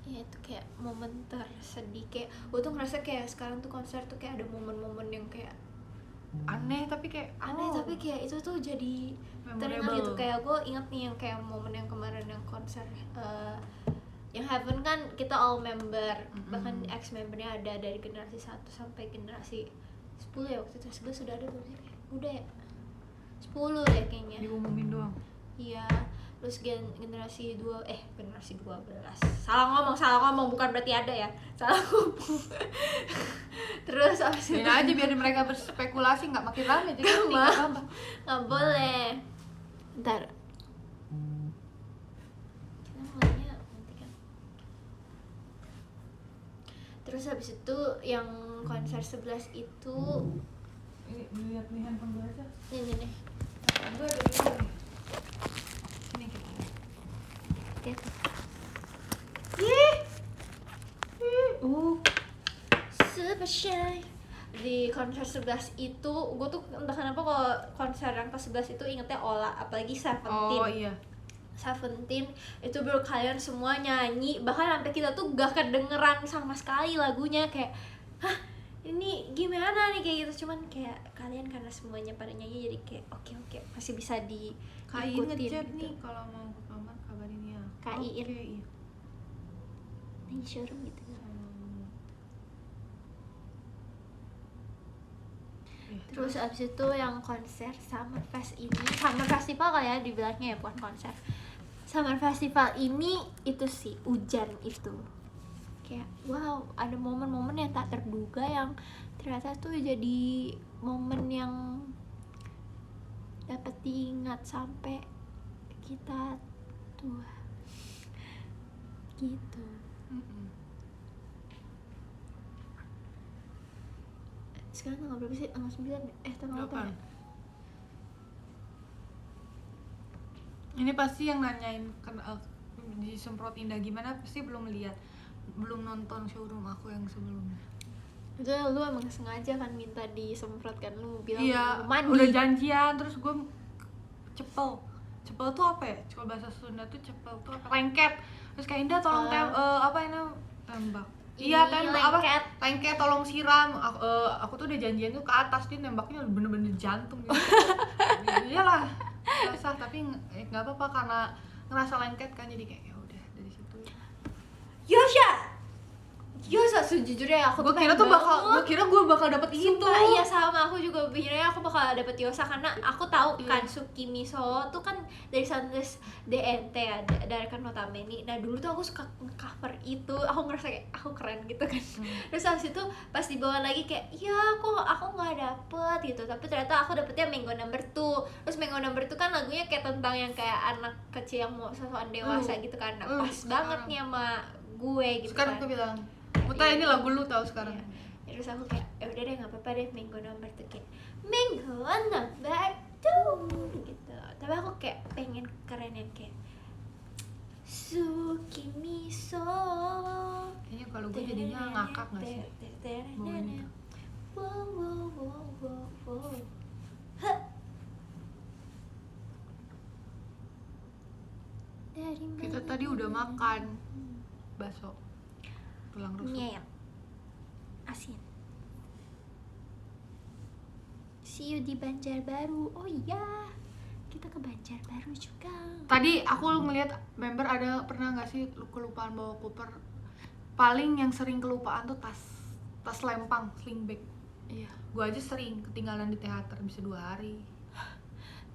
Ya itu kayak momen tersedih, kayak gue tuh ngerasa kayak sekarang tuh konser tuh kayak ada momen-momen yang kayak aneh tapi kayak itu tuh jadi teringat memorable gitu. Kayak gue inget nih yang kayak momen yang kemarin yang konser yang Heaven kan kita all member, bahkan ex membernya ada dari generasi 1 sampai generasi 10 ya waktu itu. 11 sudah ada belum sih? Udah ya? 10 deh kayaknya. diumumin doang. Iya, terus generasi 12 salah ngomong bukan berarti ada ya, salah ngomong. Terus abis itu aja biar mereka berspekulasi, nggak makin rame jadi nggak boleh. Ntar kita mulainya nanti kan. Terus habis itu yang konser 11 itu lihat nih handphone gue aja. nih Gue ada ini. Sini kita. lihat. Super shy. Di konser 11 itu gue tuh entah kenapa kalau konser yang ke-11 itu ingetnya Ola, apalagi Seventeen. Oh iya. Seventeen itu baru kalian semua nyanyi, bahkan sampai kita tuh gak kedengeran sama sekali lagunya, kayak hah ini gimana nih kayak gitu. Cuman kayak kalian karena semuanya pada nyanyi jadi kayak oke masih bisa Kain diikutin ngechat gitu. nih kalau mau ke kamar kabarin ya. Kain. Oke, iya. Nih showroom gitu. Terus abis itu yang konser Summer Fest ini, Summer Festival kali ya dibilangnya ya, bukan konser. Summer Festival ini itu sih hujan itu kayak wow, ada momen-momen yang tak terduga yang ternyata tuh jadi momen yang dapat diingat sampai kita tua gitu. Sekarang tanggal berapa sih? Tanggal 9? Tanggal 8 ya? Ini pasti yang nanyain disemprot indah gimana pasti belum nonton showroom aku yang sebelumnya. Itu lu emang sengaja kan minta disemprot kan, lu bilang Iya, mau mandi. udah janjian terus gue cepel tuh apa ya? Kalau bahasa Sunda tuh cepel tuh apa? Lengket. Terus kayak Indah tolong apa ini tembak. Iya, lengket tolong siram. Aku tuh udah janjian tuh ke atas, dia nembaknya bener-bener jantung gitu. Iyalah, basah tapi nggak apa-apa karena ngerasa lengket kan, jadi kayak ya udah dari situ. Yosha sejujurnya aku Gue kira gue bakal dapet itu. Iya sama, aku juga pikirnya aku bakal dapet Yosha karena aku tahu kan Tsukimiso tuh kan dari Sunrise DNT ya, dari kan Notameni. Nah dulu tuh aku suka cover itu, aku ngerasa kayak aku keren gitu kan. Terus habis itu pas dibawa lagi kayak iya aku nggak dapet gitu, tapi ternyata aku dapetnya Mango Number 2. Terus Mango Number 2 kan lagunya kayak tentang yang kayak anak kecil yang mau sosokan dewasa gitu kan. Nah, pas banget nih sama gue gitu. Sekarang kan. aku bilang Muta ini lagu lu tahu sekarang. Iya. Terus aku kayak ya udah deh nggak apa-apa deh Mango Number 2 kayak Mango Number 2 gitu. Tapi aku kayak pengen keren yang kayak Tsukimiso. Kayaknya kalau gue jadinya ngakak nggak sih? Bawanya. Wow. Kita tadi udah makan bakso tulang rusuk. Nyet. Asin. See you di Banjarbaru. Oh iya, kita ke Banjarbaru juga. Tadi aku ngeliat member ada pernah nggak sih kelupaan bawa koper? Paling yang sering kelupaan tuh tas lempang, sling bag. Iya. Gue aja sering ketinggalan di teater bisa 2 hari.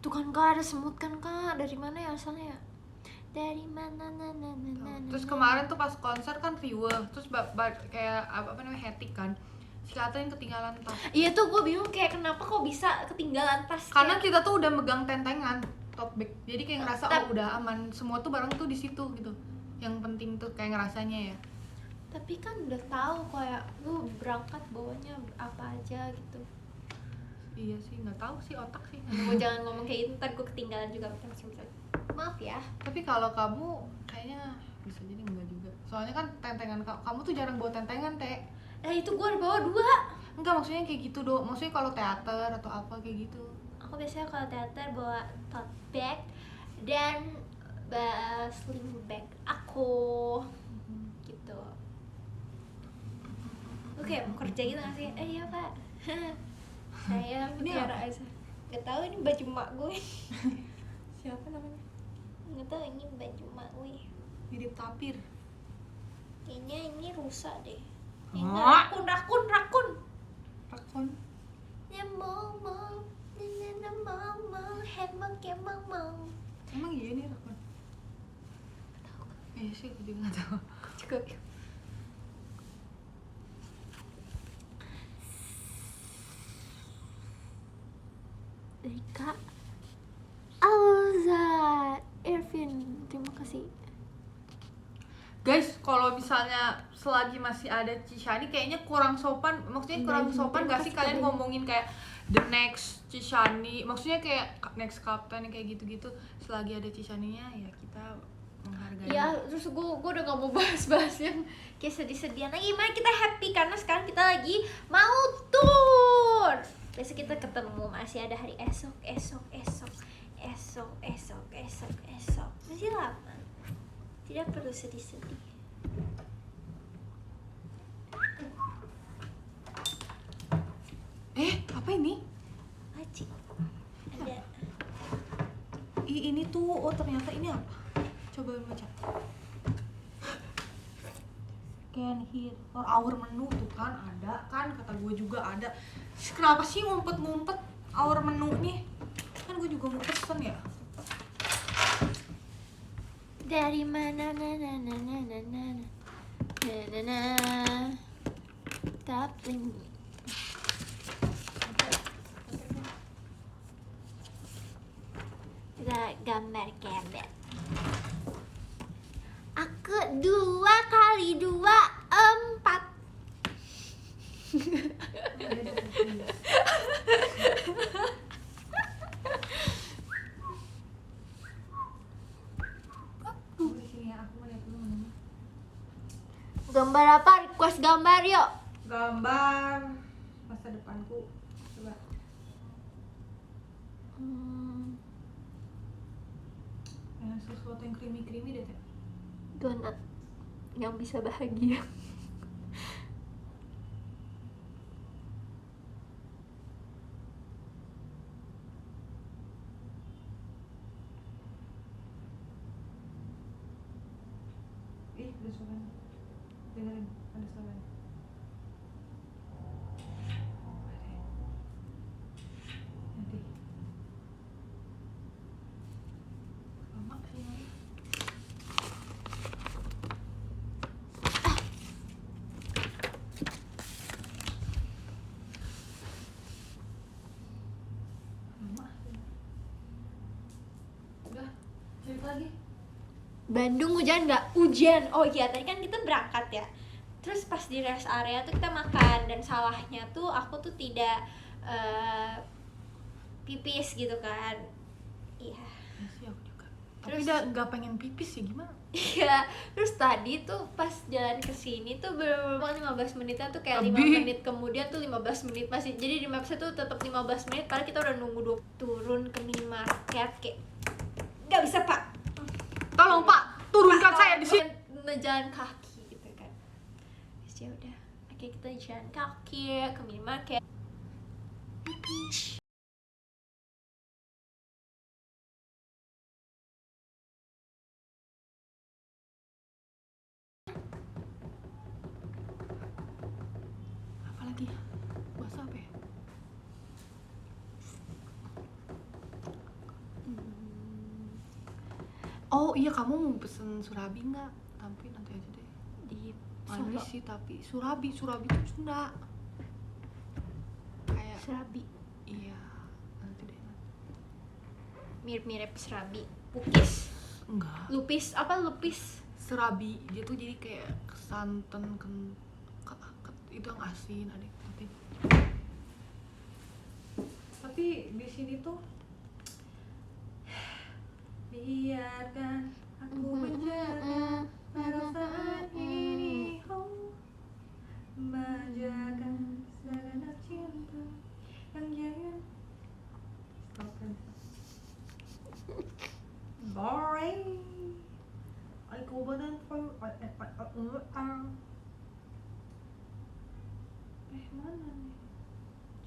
Tuh kan kak, ada semut kan kak, dari mana ya asalnya ya? Dari mana Terus kemarin tuh pas konser kan riuh, terus kayak apa namanya hectic kan, si Kata yang ketinggalan tas. Iya tuh gue bingung kayak kenapa kok bisa ketinggalan tas. Karena kayak... kita tuh udah megang tentengan tote bag, jadi kayak ngerasa Tap- oh udah aman, semua tuh barang tuh di situ gitu. Yang penting tuh kayak ngerasanya ya. Tapi kan udah tahu kayak lu berangkat bawanya apa aja gitu. Iya sih, nggak tahu sih otak sih. Gue jangan ngomong kayak gitu, ntar gue ketinggalan juga. Maaf ya. Tapi kalau kamu kayaknya bisa jadi enggak juga. Soalnya kan tentengan kamu tuh jarang bawa tentengan, Teh. Itu gue ada bawa 2. Enggak, maksudnya kayak gitu dong. Maksudnya kalau teater atau apa kayak gitu. Aku biasanya kalau teater bawa tote bag dan sling bag aku gitu. Lu kayak mau kerja gitu gak sih? Iya pak. Saya Ini mutiara apa? Aisyah. Gak tahu ini baju mak gue. Siapa namanya? Gak tahu ini baju mak gue. Mirip tapir. Kayaknya ini rusak deh. Ah. Rakun. Rakon. Ya mau hebat ya mau. Emang iya nih rakon? Iya sih, aku juga nggak tahu. Juga. Dari Kak Alza Irvin, terima kasih. Guys, kalau misalnya selagi masih ada Cishani kayaknya kurang sopan. Maksudnya kurang sopan gak sih kalian ngomongin kayak the next Cishani? Maksudnya kayak next captain kayak gitu-gitu. Selagi ada Cishaninya ya kita menghargai. Ya, terus gue udah gak mau bahas yang kayak sedih-sedihan lagi. Gimana kita happy karena sekarang kita lagi mau tour. Besok kita ketemu, masih ada hari esok. Masih lama. Tidak perlu sedih-sedih. Apa ini? Aci. Ada. Ini tuh, oh ternyata ini apa? Coba baca. Can hear or our menu tuh kan ada kan, kata gue juga ada. Kenapa sih ngumpet-ngumpet our menu nih? Kan gue juga mau pesen ya. Dari mana tapi gambar kemet. Aku 2 kali 2 4. Di sini ya, aku mau lihat dulu menunya. Gambar apa? Request gambar yuk. Gambar masa depanku. Coba. Sesuatu yang creamy deh, Teh. Donat yang bisa bahagia. Ada suaranya. Dengerin, ada suaranya. Nanti. Lama sih. Lama sih. Udah, cerita lagi. Bandung hujan nggak? Hujan. Oh iya, tadi kan kita berangkat ya. Terus pas di rest area tuh kita makan, dan salahnya tuh aku tuh tidak pipis gitu kan. Iya. Ya sih aku juga. Terus Tapi nggak pengen pipis ya gimana? iya. Terus tadi tuh pas jalan ke sini tuh bener-bener 15 menitan tuh kayak 5 Lebih. menit kemudian tuh 15 menit masih. Jadi di Maps tuh tetap 15 menit padahal kita udah nunggu turun ke minimarket kayak nggak bisa, Pak. Tolong Pak, turunkan saya di sini. Jalan kaki gitu kan. Terus ya udah, oke kita jalan kaki ke minimarket. Apalagi? Bahasa apa ya? Oh iya, kamu mau pesen surabi nggak? Tapi nanti aja deh. Di Manis Solo. sih tapi surabi itu Sunda. Kayak Serabi. iya, nanti deh. Mirip-mirip serabi. Pukis. Enggak. Lupis. Serabi dia tuh jadi kayak santan itu yang asin ada tapi di sini tuh biarkan aku menjaga perasaan ini, menjaga segenap cinta yang jangan boring. Aku badan mana nih?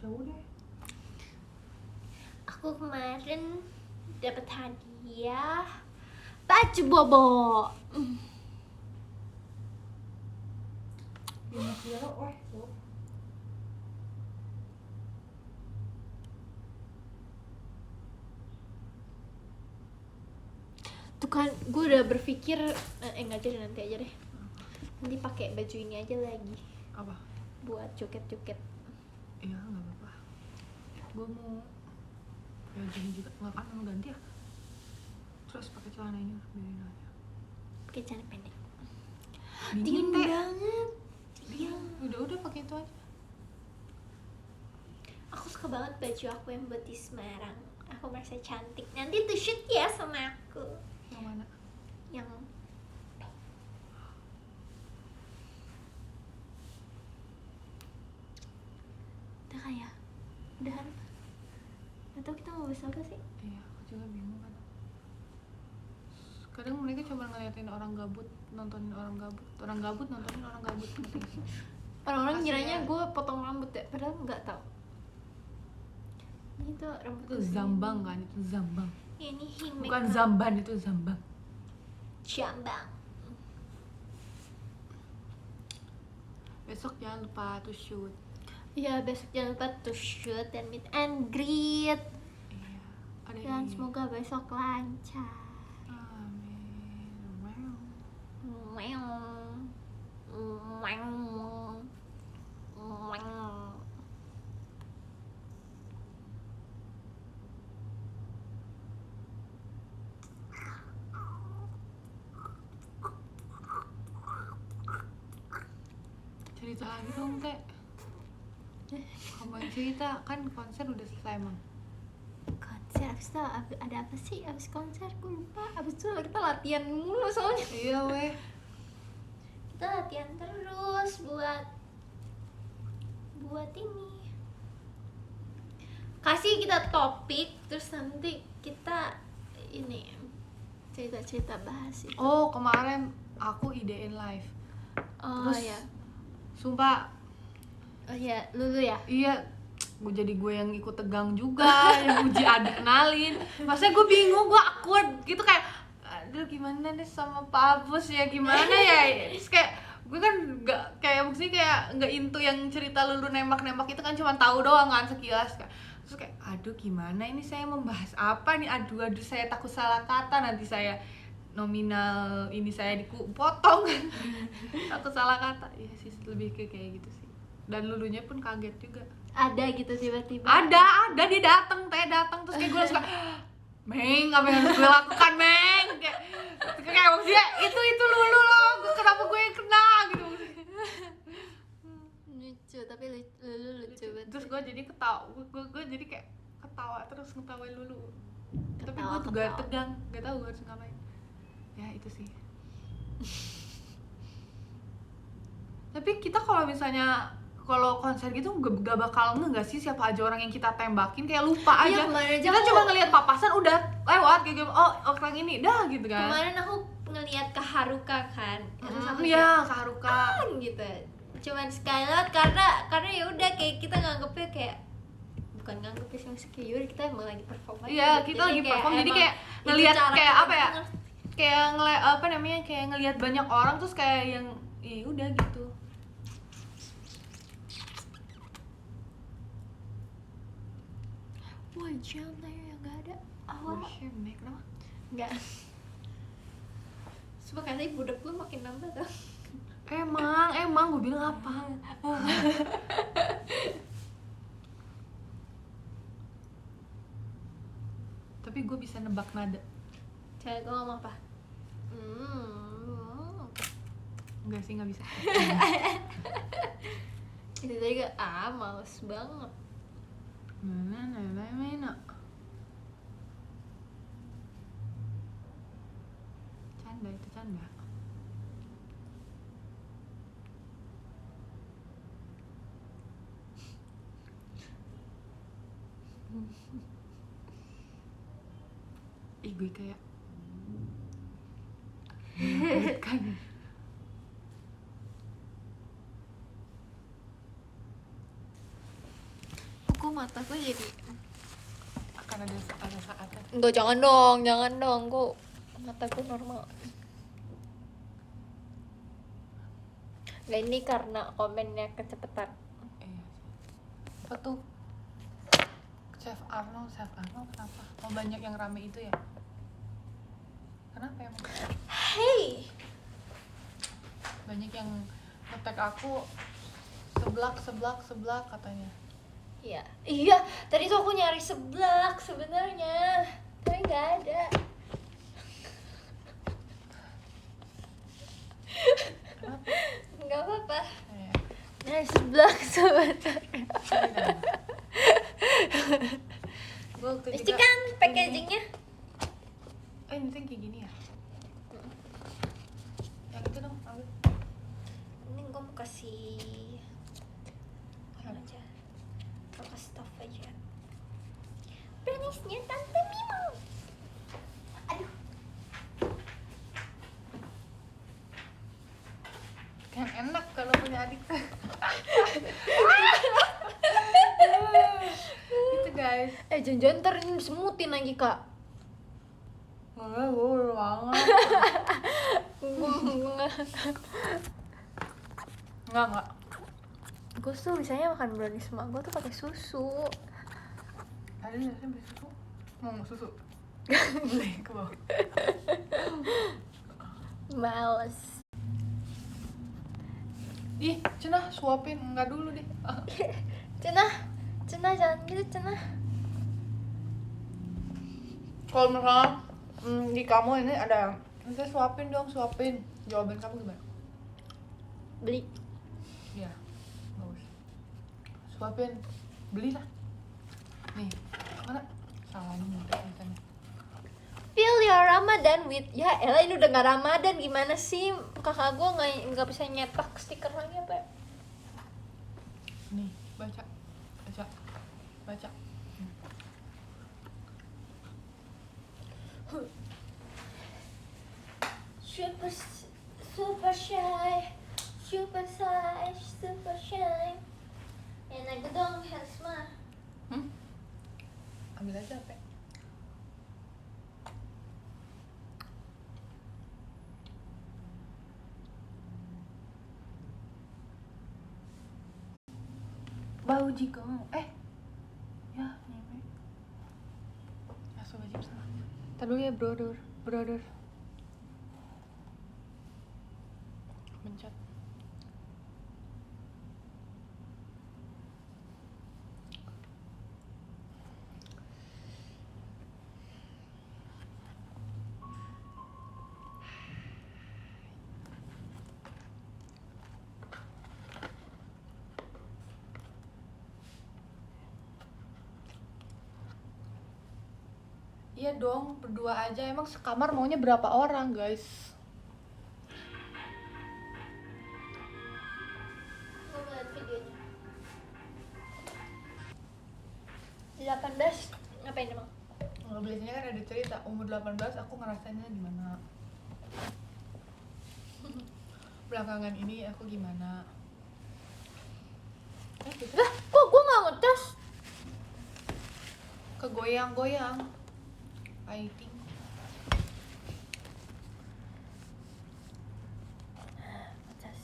Jauh deh. Aku kemarin dapat hadiah baju bobo. Ini kira, tuh. Tuh kan, gue udah berpikir nggak jadi, nanti aja deh. Nanti pakai baju ini aja lagi Apa? buat joget-joget. Iya, nggak apa-apa. Gue mau ya gini juga, nggak kan mau ganti ya. Terus pakai celana ini, biarin aja. Pakai celana pendek. Dingin teh. Banget. Iya, udah pakai itu aja. Aku suka banget baju aku yang buat di Semarang. Aku merasa cantik. Nanti tuh shoot ya sama aku. Yang mana? Yang udah kayak udahan. Atau kita mau bahas apa sih? Iya, aku juga bingung kan. Kadang mereka cuma ngeliatin orang gabut, nontonin orang gabut nontonin orang gabut. Orang-orang Kasian. kiranya gue potong rambut ya, padahal nggak tahu. Ini tuh rambut Itu zambang kan, itu zambang. Ini hime. Bukan zamban, itu zambang. Jambang. Besok jangan lupa to shoot. Ya besok jangan lupa to shoot dan meet and greet. Iya. Ada Dan ini. semoga besok lancar. Amin. Wow. Cerita lagi dong, Teh. Kamu yang cerita, kan konser udah selesai emang. Konser abis itu ada apa sih abis konser? Gue lupa. Abis itu kita latihan mulu soalnya. Iya weh. Kita latihan terus buat ini. Kasih kita topik, terus nanti kita ini cerita-cerita bahas itu. Oh, kemarin aku idein live. Oh terus ya. Sumpah, Oh ya, Lulu ya. iya, gue yang ikut tegang juga, yang uji adrenalin. Maksudnya gue bingung, gue awkward gitu kayak, aduh gimana nih sama Pak Bos ya, gimana ya. Terus kayak gue kan nggak kayak maksudnya kayak nggak into yang cerita Lulu nembak itu kan cuma tahu doang kan sekilas kan. Terus kayak aduh gimana ini saya membahas apa nih, aduh saya takut salah kata, nanti saya nominal ini saya dipotong kan. Takut salah kata. Iya sih, lebih ke kayak gitu sih. Dan Lulunya pun kaget juga. Ada gitu tiba-tiba. Ada dia datang terus kayak gue langsung kayak, Meng, apa yang harus gue lakukan, Meng? Kayak maksudnya itu Lulu loh, kenapa gue yang kena gitu. Lucu, tapi Lulu lucu banget. Terus gue jadi gue jadi kayak ketawa terus ngetawain Lulu. Tapi gue tuh Ketawa. gak tegang, gak tahu gue harus ngapain. Ya itu sih. Tapi kita kalau misalnya konser gitu gak bakal nggak sih siapa aja orang yang kita tembakin, kayak lupa aja. Iya, kemarin aja Kita aku- cuma ngelihat papasan udah lewat kayak gitu. Oh orang ini dah gitu kan. Kemarin aku ngeliat Kak Haruka kan. Terus aku Iya, Kak Haruka. kayak, gitu. Cuman sekali lewat karena ya udah kayak kita nganggepnya kayak bukan nganggepnya sih, maksudnya kayak yaudah kita emang lagi perform aja. Iya, kita lagi perform jadi emang kayak itu ngelihat cara kayak kita apa ya? denger. Kayak kayak ngelihat banyak orang terus kayak yang ya udah gitu. Wah, jangan yang gak ada awal. Kenapa? Enggak. Makanya budak lu makin nambah tuh. Emang gue bilang apa? Tapi gue bisa nebak nada. Cewek gue ngomong apa? Enggak sih, nggak bisa. Itu tadi gak, males banget. Mana. Canda itu canda. Ih, gue kayak kan. Kok mataku jadi Akan ada saatnya. enggak, jangan dong, kok mataku normal. Nah, ini karena komennya kecepatan. Iya. Apa tuh? Chef Arnold kenapa? Oh, banyak yang rame itu ya? Kenapa emang? Hey, Banyak yang nge-tag aku seblak katanya. iya, tadi tuh aku nyari seblak sebenarnya, tapi nggak ada. Kenapa? Nggak apa-apa. Kayak Nyari seblak sebenarnya. gue waktu Ini juga kan packagingnya. ini tuh kayak gini ya? Yang itu dong, ambil. Ini gue mau kasih apa aja, mau kasih stuff aja. Penisnya Tante Mimo. Aduh, Yang enak kalau punya adik tuh. Itu guys. jangan ntar ini semutin lagi kak. Enggak, gue udah banget. Enggak. Gue tuh biasanya makan brownies sama gue tuh pakai susu. Ada nggak sih beli susu? Mau susu? Beli ke bawah. Males. Ih, Cenah suapin, enggak dulu deh. Cenah jangan gitu Cenah. Kalau misalnya di kamu ini ada, nanti suapin. Jawaban kamu gimana? Beli. Iya, bagus. Suapin, belilah. Nih, mana? Salah nih tulisannya. Feel your Ramadan with, ya elah ini udah gak Ramadan, gimana sih kakak gue nggak bisa nyetak stiker lagi apa ya? Nih, baca. Super shy. Enak dong Hesma. Ambil aja apa? Bau jigong. Ya, nyampe. Sobat Jim sana. Ntar dulu ya, brother. Mencet. Iya dong, berdua aja. Emang sekamar maunya berapa orang, guys? Gue liat videonya. 18 ngapain emang? Kalau biasanya kan ada cerita, umur 18 aku ngerasainnya gimana. Belakangan ini aku gimana. Gitu. Lah, kok gue gak ngetes? Kegoyang-goyang. I think. Ngetes.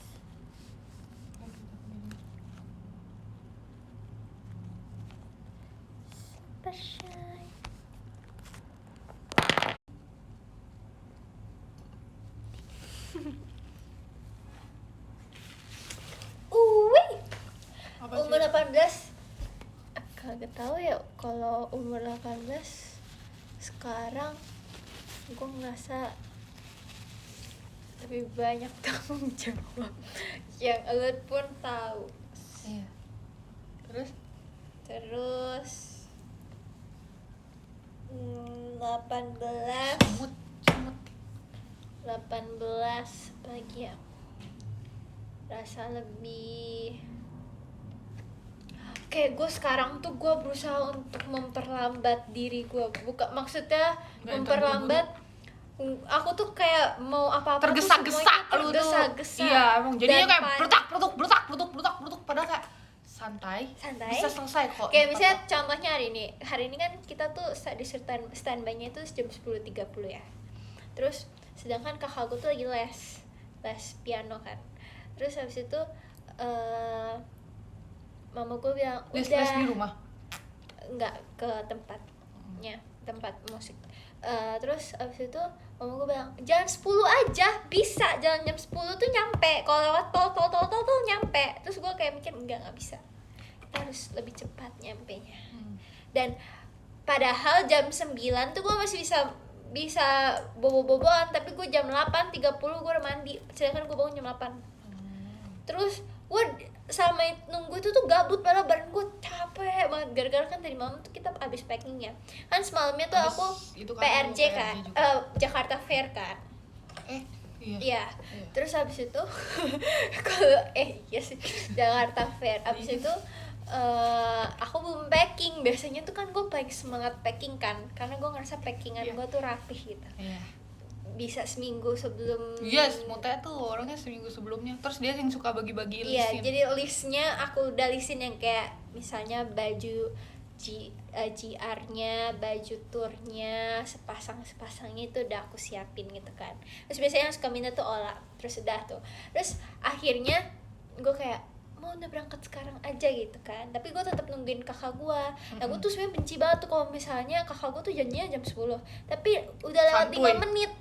Super shy. 18 kagak tahu ya, kalau umur 18 sekarang gue ngerasa lebih banyak tanggung jawab yang lo pun tahu. Iya. Terus 18 Semut 18 lagi ya, rasa lebih kayak gue sekarang tuh gue berusaha untuk memperlambat diri gue, bukan maksudnya Nggak, memperlambat. Aku tuh kayak mau apa-apa tergesa-gesa lu tuh. tergesa-gesa. Iya, emang jadinya Dan kayak brutak padahal kayak santai. Bisa selesai kok. Kayak misalnya contohnya hari ini kan kita tuh di standby-nya itu jam 10.30 ya. Terus sedangkan kakak gue tuh lagi les piano kan. Terus habis itu mama gue bilang les udah di rumah. Enggak, ke tempatnya, tempat musik. Terus abis itu mama gue bilang jalan 10 aja bisa, jalan jam 10 tuh nyampe, kalau lewat tol tuh nyampe. Terus gue kayak mikir nggak bisa, kita harus lebih cepat nyampenya. Dan padahal jam 9 tuh gue masih bisa bobo-boboan, tapi gue jam 8.30 gue udah mandi, sedangkan gue bangun jam 8. Terus gue sama nunggu itu tuh gabut, padahal badan gue capek banget gara-gara kan tadi malam tuh kita abis packingnya kan, semalamnya tuh aku PRJ kan, Jakarta Fair kan. Iya. Terus habis itu kalau iya sih Jakarta Fair. Habis itu aku belum packing. Biasanya tuh kan gue paling semangat packing kan, karena gue ngerasa packingan gue tuh rapih gitu. Bisa seminggu sebelum. Yes, Muta tuh orangnya seminggu sebelumnya. Terus dia yang suka bagi-bagi listin. Iya, jadi listnya aku udah listin yang kayak misalnya baju GR-nya, baju tournya, sepasangnya itu udah aku siapin gitu kan. Terus biasanya yang suka minta tuh Ola. Terus udah tuh. Terus akhirnya gue kayak mau udah berangkat sekarang aja gitu kan, tapi gue tetap nungguin kakak gue. Nah gue tuh sebenarnya benci banget tuh kalau misalnya kakak gue tuh janjinya jam 10 tapi udah lewat 5 menit.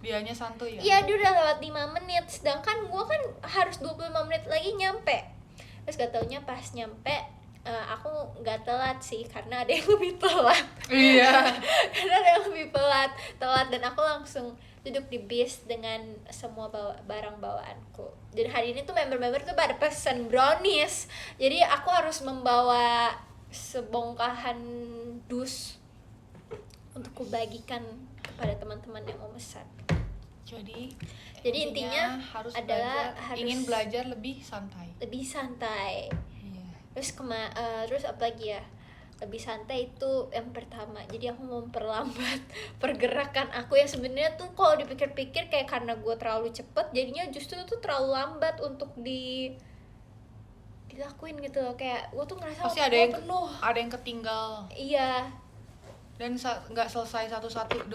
Dianya santuy ya? Iya, dia udah lewat 5 menit, sedangkan gue kan harus 25 menit lagi nyampe. Terus gak taunya pas nyampe, aku gak telat sih, karena ada yang lebih telat. Iya. Karena ada yang lebih telat, dan aku langsung duduk di bis dengan semua barang bawaanku. Dan hari ini tuh member-member tuh pada pesen brownies, jadi aku harus membawa sebongkahan dus untuk kubagikan kepada teman-teman yang mau pesan. Jadi intinya harus adalah ingin belajar lebih santai. Iya. Terus apa lagi ya? Lebih santai itu yang pertama. Jadi aku mau memperlambat pergerakan aku yang sebenarnya tuh kalau dipikir-pikir kayak karena gue terlalu cepet, jadinya justru tuh terlalu lambat untuk dilakuin gitu loh. Kayak gue tuh ngerasa pasti ada yang ketinggal. Iya. Dan nggak selesai satu-satu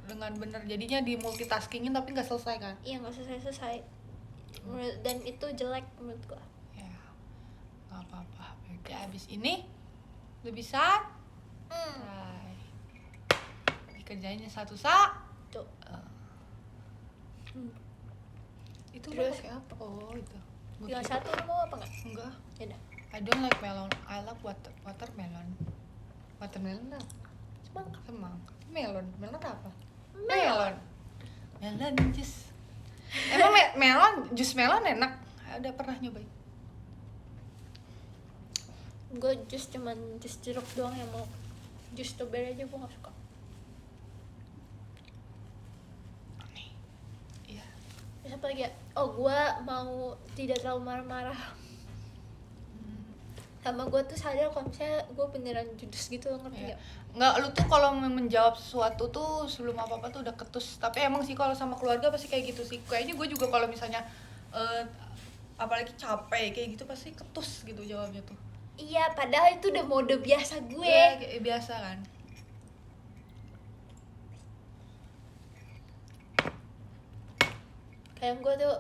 dengan benar, jadinya di multitaskingin tapi nggak selesai kan? Iya, nggak selesai. Dan itu jelek menurut gua. Ya, nggak apa-apa. Berarti abis ini lebih santai. Dikerjainnya satu-satu. Itu terus pakai apa? Oh itu. Tinggal satu, mau apa nggak? Enggak. Yaudah. I don't like melon. I like watermelon. Watermelon apa? Semangka. Melon apa? Melon jus. Emang jus melon enak? Ada pernah nyobain? Gue cuman jus jeruk doang yang mau. Jus strawberry aja gue nggak suka. Aneh. Iya. Terus apa lagi ya? Oh, gue mau tidak terlalu marah-marah. Sama gue tuh sadar kalau misalnya gue beneran judes gitu, ngerti gak? Nggak, lu tuh kalau menjawab sesuatu tuh sebelum apa-apa tuh udah ketus. Tapi emang sih kalau sama keluarga pasti kayak gitu sih. Kayaknya gue juga kalau misalnya apalagi capek kayak gitu pasti ketus gitu jawabnya tuh. Iya, padahal itu udah mode biasa gue. Iya, biasa kan. Kayak gue tuh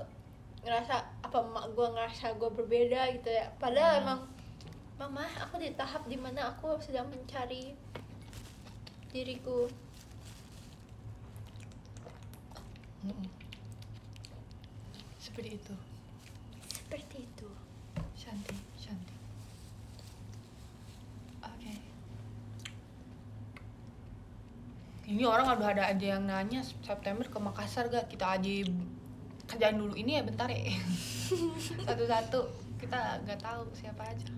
ngerasa mak gue ngerasa gue berbeda gitu ya. Padahal emang mama, aku di tahap dimana aku sedang mencari diriku. Seperti itu. Seperti itu. Shanti. Ini orang udah ada aja yang nanya September ke Makassar gak? Kita aja kerjaan dulu ini ya bentar ya. Satu-satu kita nggak tahu siapa aja.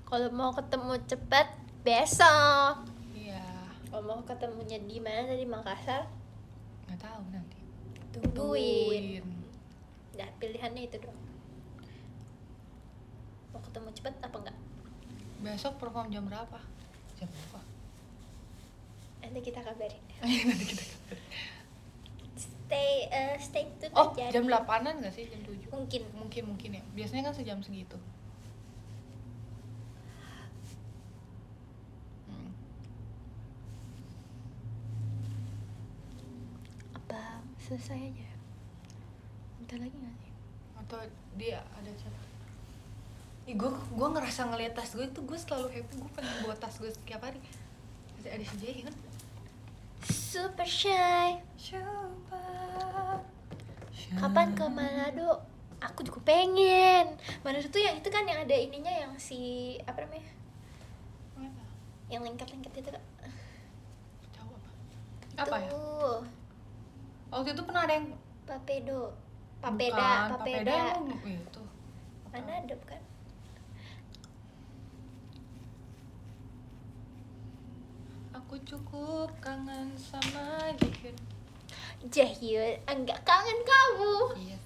Kalau mau ketemu cepat besok. Iya. Kalau mau ketemunya di mana tadi, Makassar? Nggak tahu nanti. Tungguin. Dah pilihannya itu doang. Mau ketemu cepat apa enggak? Besok perform jam berapa? Jam berapa? Nanti kita kabarin. Nanti kita Stay tune Oh, aja. jam 8-an nggak sih? Jam 7? Mungkin. Ya. Biasanya kan sejam segitu. Apa selesai aja? Bentar lagi nggak sih? Atau dia ada chat? Gue ngerasa ngeliat tas gue itu gue selalu happy. Gue pengen bawa tas gue setiap hari. Ada si Jay kan? Super shy. Kapan ke Manado? Aku juga pengen. Manado tuh yang itu kan yang ada ininya, yang si apa namanya? Yang lengket-lengket itu Kak. Tahu apa ya? Tuh, Waktu itu pernah ada yang Papeda. emang itu. Manado kan? Aku cukup kangen sama Jihyun. Jahyun, enggak kangen kamu. Iya.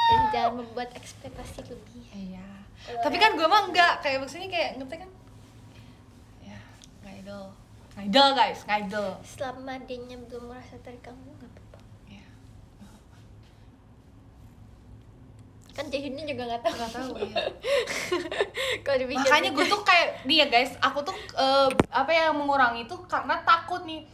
Dan jangan membuat ekspektasi lebih. Iya. Tapi kan gue mah enggak, kayak maksudnya kayak ngerti kan? Ya, ngidol. Ngidol guys, ngidol. Selama dia belum merasa terganggu nggak apa-apa. Iya. Kan Jahyunnya juga nggak tahu. Nggak tahu ya. Kalau dipikir Makanya gue tuh kayak nih ya guys, aku tuh apa yang mengurangi tuh karena takut nih.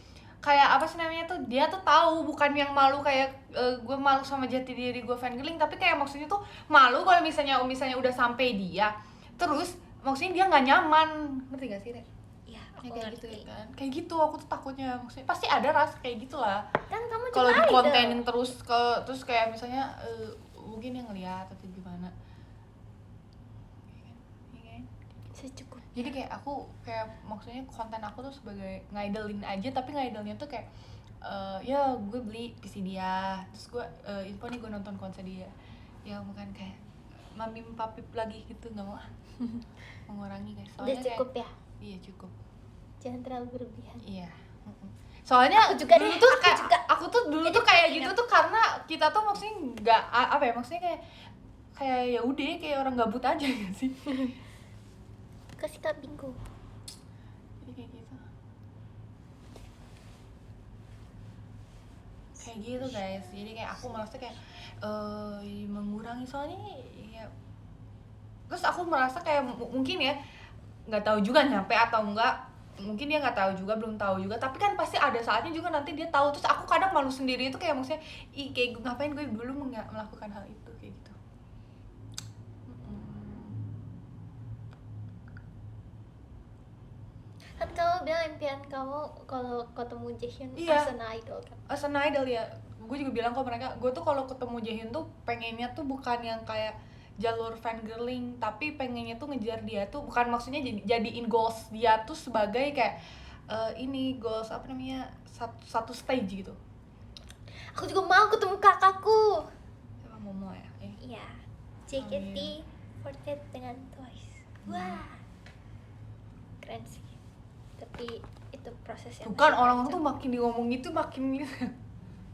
Kayak apa sih namanya tuh, dia tuh tahu, bukan yang malu kayak gue malu sama jati diri gue fangirling, tapi kayak maksudnya tuh malu kalau misalnya udah sampai dia terus maksudnya dia nggak nyaman, ngerti gak sih Rek? ya, Ya, aku kayak ngerti. gitu kan, kayak gitu aku tuh takutnya, maksudnya pasti ada rasa kayak gitulah Kan kamu kalau juga di idol. kontenin terus kayak misalnya mungkin yang ngeliat atau gimana. Iya kan? Secukupnya. Jadi kayak aku kayak maksudnya konten aku tuh sebagai ngidolin aja, tapi ngidolnya tuh kayak ya gue beli PC dia, terus gue info nih gue nonton konser dia, ya bukan kayak mamim papip lagi gitu, nggak mau mengurangi guys. Udah Soalnya cukup kayak, ya, iya cukup. jangan terlalu berlebihan. Iya. Soalnya Aku juga dulu deh, tuh aku kayak juga. aku tuh dulu tuh kayak gitu tuh karena kita tuh maksudnya nggak apa ya, maksudnya kayak ya udah kayak orang gabut aja gitu sih. Kasih kambingku. Jadi kayak gitu. Kayak gitu guys. Jadi kayak aku merasa kayak mengurangi, soalnya ya. Terus aku merasa kayak mungkin ya nggak tahu juga nyampe atau enggak, mungkin dia nggak tahu juga, belum tahu juga, tapi kan pasti ada saatnya juga nanti dia tahu. Terus aku kadang malu sendiri itu kayak maksudnya kayak ngapain gue dulu melakukan hal itu kayak gitu. Kan kamu bilang impian kamu kalau ketemu Jaehyun Iya. as an idol kan. As an idol ya, gue juga bilang kok mereka, gue tuh kalau ketemu Jaehyun tuh pengennya tuh bukan yang kayak jalur fangirling, tapi pengennya tuh ngejar dia tuh, bukan maksudnya jadiin goals dia tuh sebagai kayak ini goals apa namanya, satu stage gitu. Aku juga mau ketemu kakakku. Emang Momo ya? Iya, JKT48 dengan Twice. Wah, keren sih. Tapi itu prosesnya. Bukan, orang tuh makin diomong gitu makin gitu.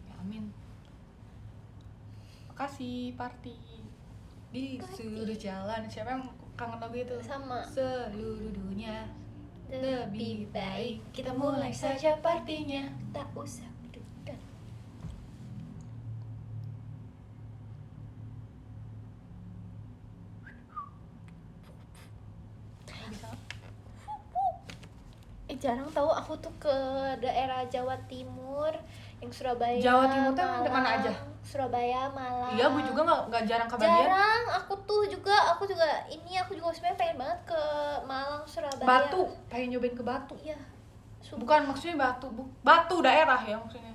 Ya, amin. Makasih party. Disuruh jalan, siapa yang kangen lagu itu? Sama. Seluruh dunia lebih baik kita mulai saja partinya. Tak usah deg-degan. Bisa. Jarang tahu aku tuh ke daerah Jawa Timur, yang Surabaya. Jawa Timur tuh emang Malang, mana aja? Surabaya, Malang. Iya, gue juga nggak jarang ke bagian. Jarang, aku juga sebenarnya pengen banget ke Malang, Surabaya. Batu, pengen nyobain ke Batu. Iya. Sumpah. Bukan maksudnya Batu daerah ya maksudnya.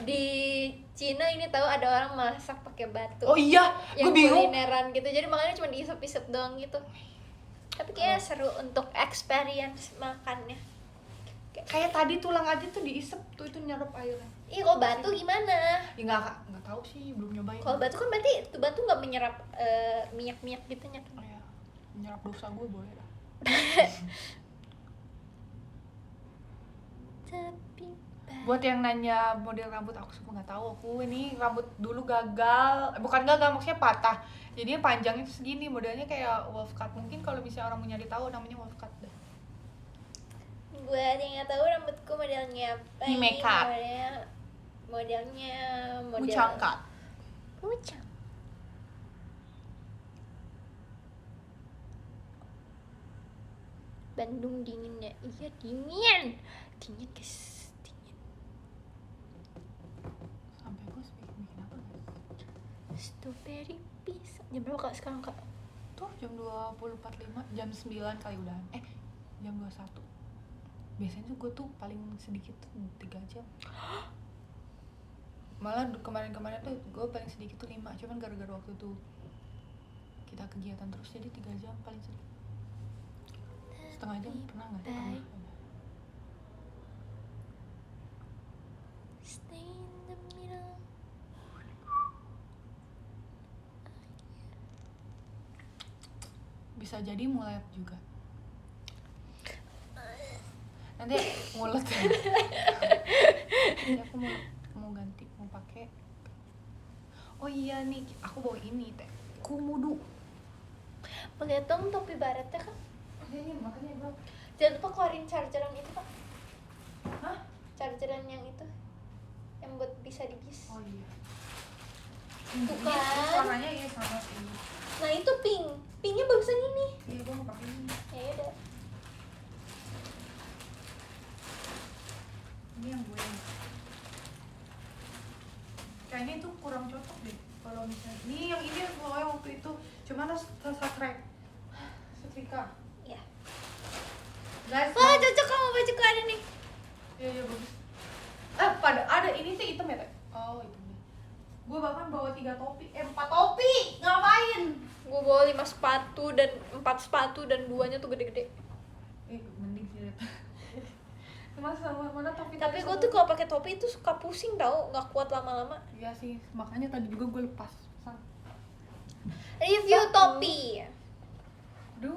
Di Cina ini tahu ada orang masak pakai batu. Oh iya, gue Yang bingung. kulineran gitu. Jadi makanya cuma diisep-isep doang gitu. Tapi kayaknya seru untuk experience makannya. Kayak tadi tulang aja tuh diisep tuh, itu nyerap airnya. Ih, kalau batu gimana? Ya nggak tahu sih, belum nyobain. Kalau batu kan berarti tuh batu nggak menyerap minyak-minyak gitu nya. Oh, ya. Menyerap dosa gue boleh lah. Tapi Buat yang nanya model rambut aku suka nggak tahu, aku ini rambut dulu gagal, bukan gagal maksudnya patah. Jadinya panjangnya tuh segini, modelnya kayak wolf cut. Mungkin kalau misalnya orang mau nyari tahu namanya wolf cut dah. buat yang nggak tahu rambutku modelnya apa ini? Himeka. Modelnya Pucang cut. pucang. Bandung dingin ya? Iya dingin guys, dingin. Sampai gue bikin apa guys? Strawberry pisang. Jam berapa kak sekarang kak? Tuh jam 20.45, jam 9 kali udahan. Jam 21. Biasanya tuh gue tuh paling sedikit tuh 3 jam. Malah kemarin-kemarin tuh gue paling sedikit tuh 5, cuman gara-gara waktu tuh kita kegiatan terus jadi 3 jam paling sedikit. Setengah jam pernah nggak? Pernah. Stay in the middle. Bisa jadi mulet juga. Nanti mulet. Nanti aku mau ganti, mau pakai. Oh iya nih, aku bawa ini teh. Komodo. Pakai dong topi baretnya kak. Ini makanya bro. Jangan lupa keluarin chargeran itu kak. Hah? Chargeran yang itu, yang buat bisa di bis. Oh iya. Tuh kan. Warnanya iya sama sih. Nah itu pinknya bagusan ini. Iya, gue mau pakai ini. Ya udah. Ini yang gue. Kayaknya itu kurang cocok deh kalau misalnya. Ini yang ini pokoknya waktu itu cuma harus satrek. Setrika. Ya. Guys. Wah cocok sama bajuku ada nih. Iya bagus. Pada ada ini tuh hitam ya teh. Oh hitam ya. Gue bahkan bawa 3 topi, 4 topi. Ngapain? Gue bawa 5 sepatu dan 4 sepatu dan 2-nya tuh gede-gede. Mending sih lihat. Mas sama mana topi? Tapi gue tuh kalau pakai topi itu suka pusing tau, nggak kuat lama-lama. Iya sih, makanya tadi juga gue lepas. Review 1, topi. 2,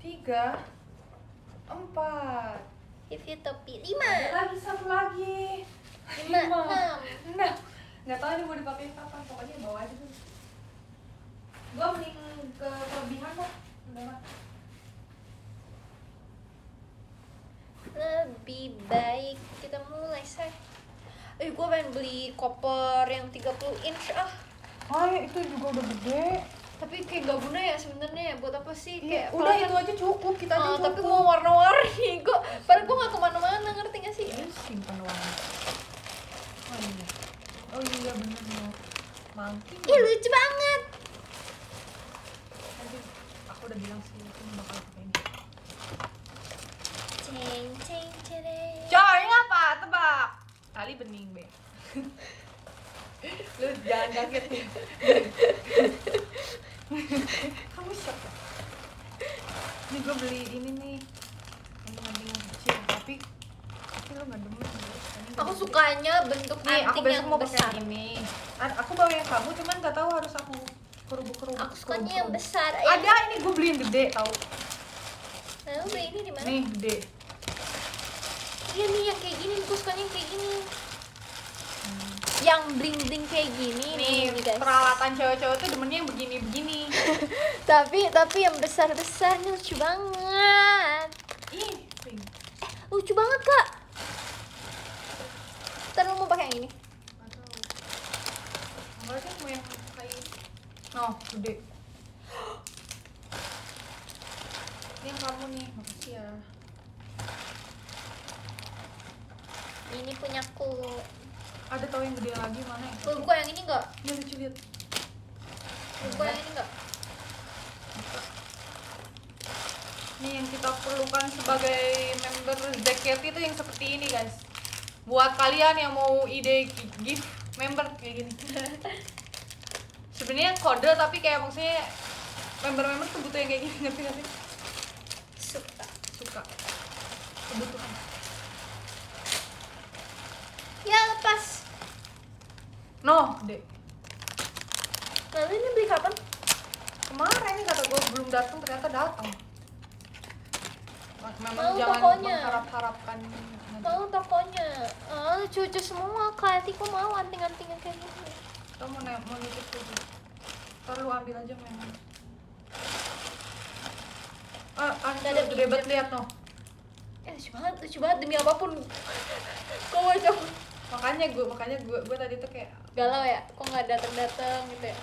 3, 4. Review topi Ada 5. lagi satu lagi. 5, 5. 6. Nah, nggak tahu ini mau dipakai kapan. Pokoknya bawa aja dulu. Gue mending ke kelebihan kok. Udah mah. Lebih baik kita mulai say. Gue pengen beli koper yang 30 inch ah. Itu juga udah gede. Tapi kayak gak guna ya sebenarnya ya, buat apa sih? Iya, Kayak udah itu aja cukup, kita aja cukup. tapi mau warna-warni gue, padahal gue gak kemana-mana, ngerti gak sih? Ini simpan warna. Oh iya bener mau mangking. Ih lucu banget. Nanti aku udah bilang sih aku bakal pakai ini. Ceng ceng cereng. Coy, apa? Tebak. Tali bening, Be. Lu jangan kaget ya. Kamu shock ya? Nih gue beli ini nih. Anting yang kecil, tapi lu gak demen. Aku sukanya bentuk Nih, aku anting besok yang mau besar. pakai ini. Aku bawa yang kamu, cuman gak tahu harus aku kerubuk-kerubuk. Aku sukanya yang besar. Ada ini gue beli yang gede, tahu? Nah, lu beli ini di mana? Nih, gede. Iya nih yang kayak gini, gue sukanya yang kayak gini. Yang bling-bling kayak gini Nih, guys. peralatan cewek-cewek tuh demennya yang begini-begini. tapi yang besar-besar nih lucu banget. Ih, pink. Lucu banget kak. Ntar lu mau pakai yang ini? Gak tahu. Enggak sih, mau yang kayak ini. Oh, gede. Ini yang kamu nih, makasih ya. Ini punyaku. Ada tau yang gede lagi mana ya? Lu buka yang ini nggak? Ini lucu liat. Lu buka yang ini nggak? Ini yang kita perlukan sebagai member jacket itu yang seperti ini guys. Buat kalian yang mau ide gift member kayak gini. Sebenarnya kode tapi kayak maksudnya member tuh butuh yang kayak gini, ngerti gak sih? Suka. Kebutuhan. Ya lepas. No, Dek. Lalu ini beli kapan? Kemarin kata gue belum datang, ternyata datang. Memang Mau jangan tokonya. mengharap-harapkan. Mau tokonya. Cucu semua Kak Ati, kok mau anting-anting yang kayak gini. Kita mau nitip tuh. Ntar lu ambil aja memang. Nggak ada Gede banget pinjem. lihat no. Lucu banget demi apapun. Kok mau coba? Makanya gue tadi tuh kayak Galau ya, kok nggak datang gitu ya?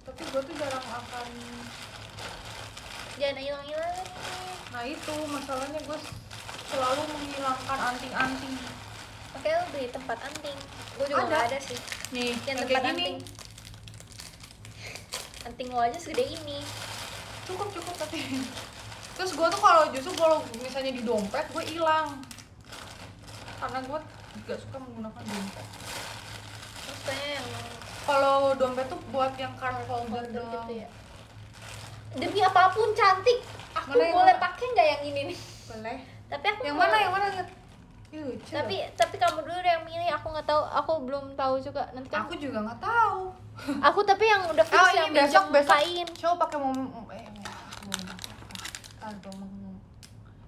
tapi gue tuh jarang akan. Jangan hilang-hilang. Nah itu masalahnya, gue selalu menghilangkan anting-anting. Makanya lo beli tempat anting. Gue juga nggak ada sih. Nih Yang yang tempat kayak gini anting. Anting lo aja segede ini. cukup tapi terus gue tuh kalau misalnya di dompet gue hilang karena gue gak suka menggunakan dompet. Maksudnya yang Kalau dompet tuh buat yang card holder gitu doang. ya. Demi apapun cantik. Aku Mana yang boleh mana? pakai nggak yang ini nih? Boleh. Tapi aku Yang mau- mana lihat. Ini lucu. Tapi kamu dulu deh yang milih. Aku nggak tahu. Aku belum tahu juga. Nanti kan aku juga nggak tahu. aku tapi yang udah fix Oh yang ini besok kain. coba pakai mau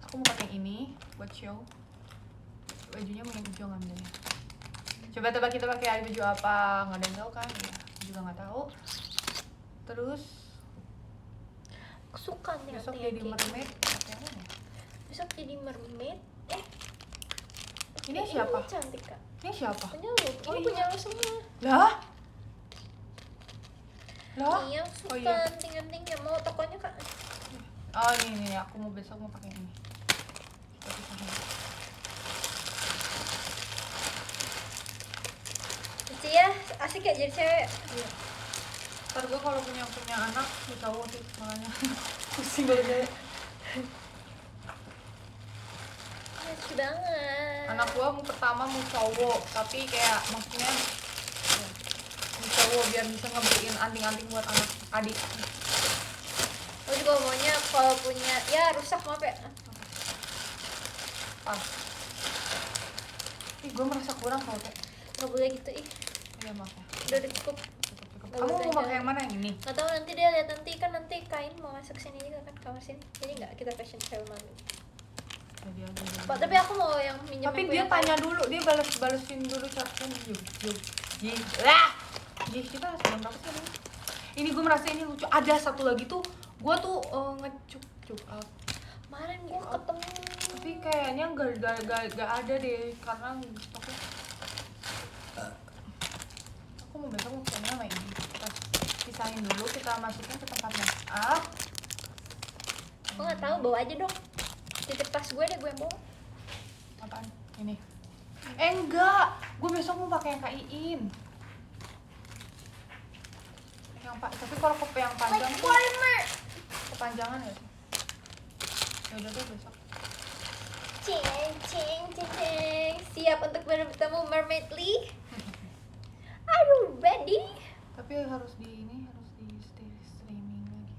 aku mau pakai ini buat show. Bajunya mau yang hijau ngambilnya. Coba tebak kita pakai baju apa, nggak ada yang tahu kan? Ya, aku juga nggak tahu. Terus Aku suka nih besok anting jadi yang kayak mermaid pakai apa ya? Besok jadi mermaid. Ini siapa? Ini cantik kak. Ini siapa? Punya lu. Ini Oh, iya. punya lu semua. Lah? Iya, aku suka Oh, iya. anting-antingnya. Mau tokonya kak? Oh ini aku mau besok mau pakai ini. Tapi pakai ini. Lucu ya, asik ya jadi cewek. Iya. Ntar gue kalau punya anak mau cowok sih makanya pusing banget. Lucu banget. Anak gue mau pertama mau cowok tapi kayak maksudnya ya, mau cowok biar bisa ngebeliin anting-anting buat anak adik. Aku juga maunya kalau punya, ya rusak maaf ya. Pas. Ih gue merasa kurang kalau kayak. Gak boleh gitu ih. Iya maaf ya. Udah cukup. Cukup. Nggak Kamu boleh mau pakai jalan. yang mana yang ini? Nggak tahu nanti dia lihat nanti kain mau masuk sini juga kan kamar sini. Jadi nggak kita fashion show mami. Jadi aja. Pak, tapi aku mau yang minjem. Tapi aku dia yang tanya dulu, dia balesin dulu chatnya. Lah. Kita sedang berapa sih ini? Ini gue merasa ini lucu. Ada satu lagi tuh, gue tuh ngecuk up. Kemarin gua ketemu. Tapi kayaknya gak ada deh karena stoknya. Aku mau besok mau kayaknya sama ini. Kita pisahin dulu, kita masukin ke tempat make up. Aku nggak tahu, bawa aja dong. Titip tas gue deh, gue yang bawa. Apaan? Ini. Enggak, gue besok mau pakai yang Kak Iin. Yang tapi kalau kopi yang panjang tuh kepanjangan ya sih. Ya udah deh besok. Ceng. Siap untuk bertemu Mermaid Lee? Aduh, ready? Tapi harus di streaming lagi.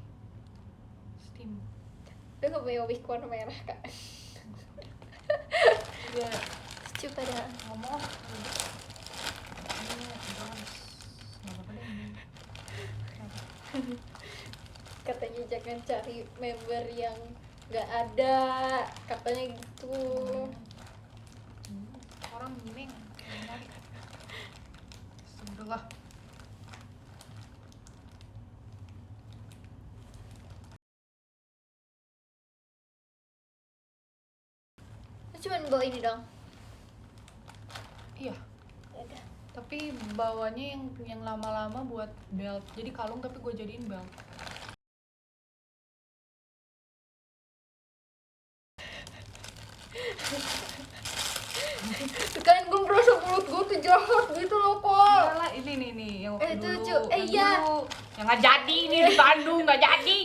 Steam. Lu gak punya wig warna merah, Kak? Dia Lucu pada. ngomong ini jangan nggak apa-apa deh ini. Katanya jangan cari member yang gak ada. Katanya gitu. Orang mending nyari. Sebelum Lu cuma bawa ini dong. iya. Udah. Tapi bawanya yang lama-lama buat belt. Jadi kalung tapi gue jadiin belt. Kan gue merasa mulut gue tuh jahat gitu loh, kok. Iyalah, ini nih yang waktu Itu dulu. lucu. Yang Iya. dulu. Yang nggak jadi nih di Bandung nggak jadi.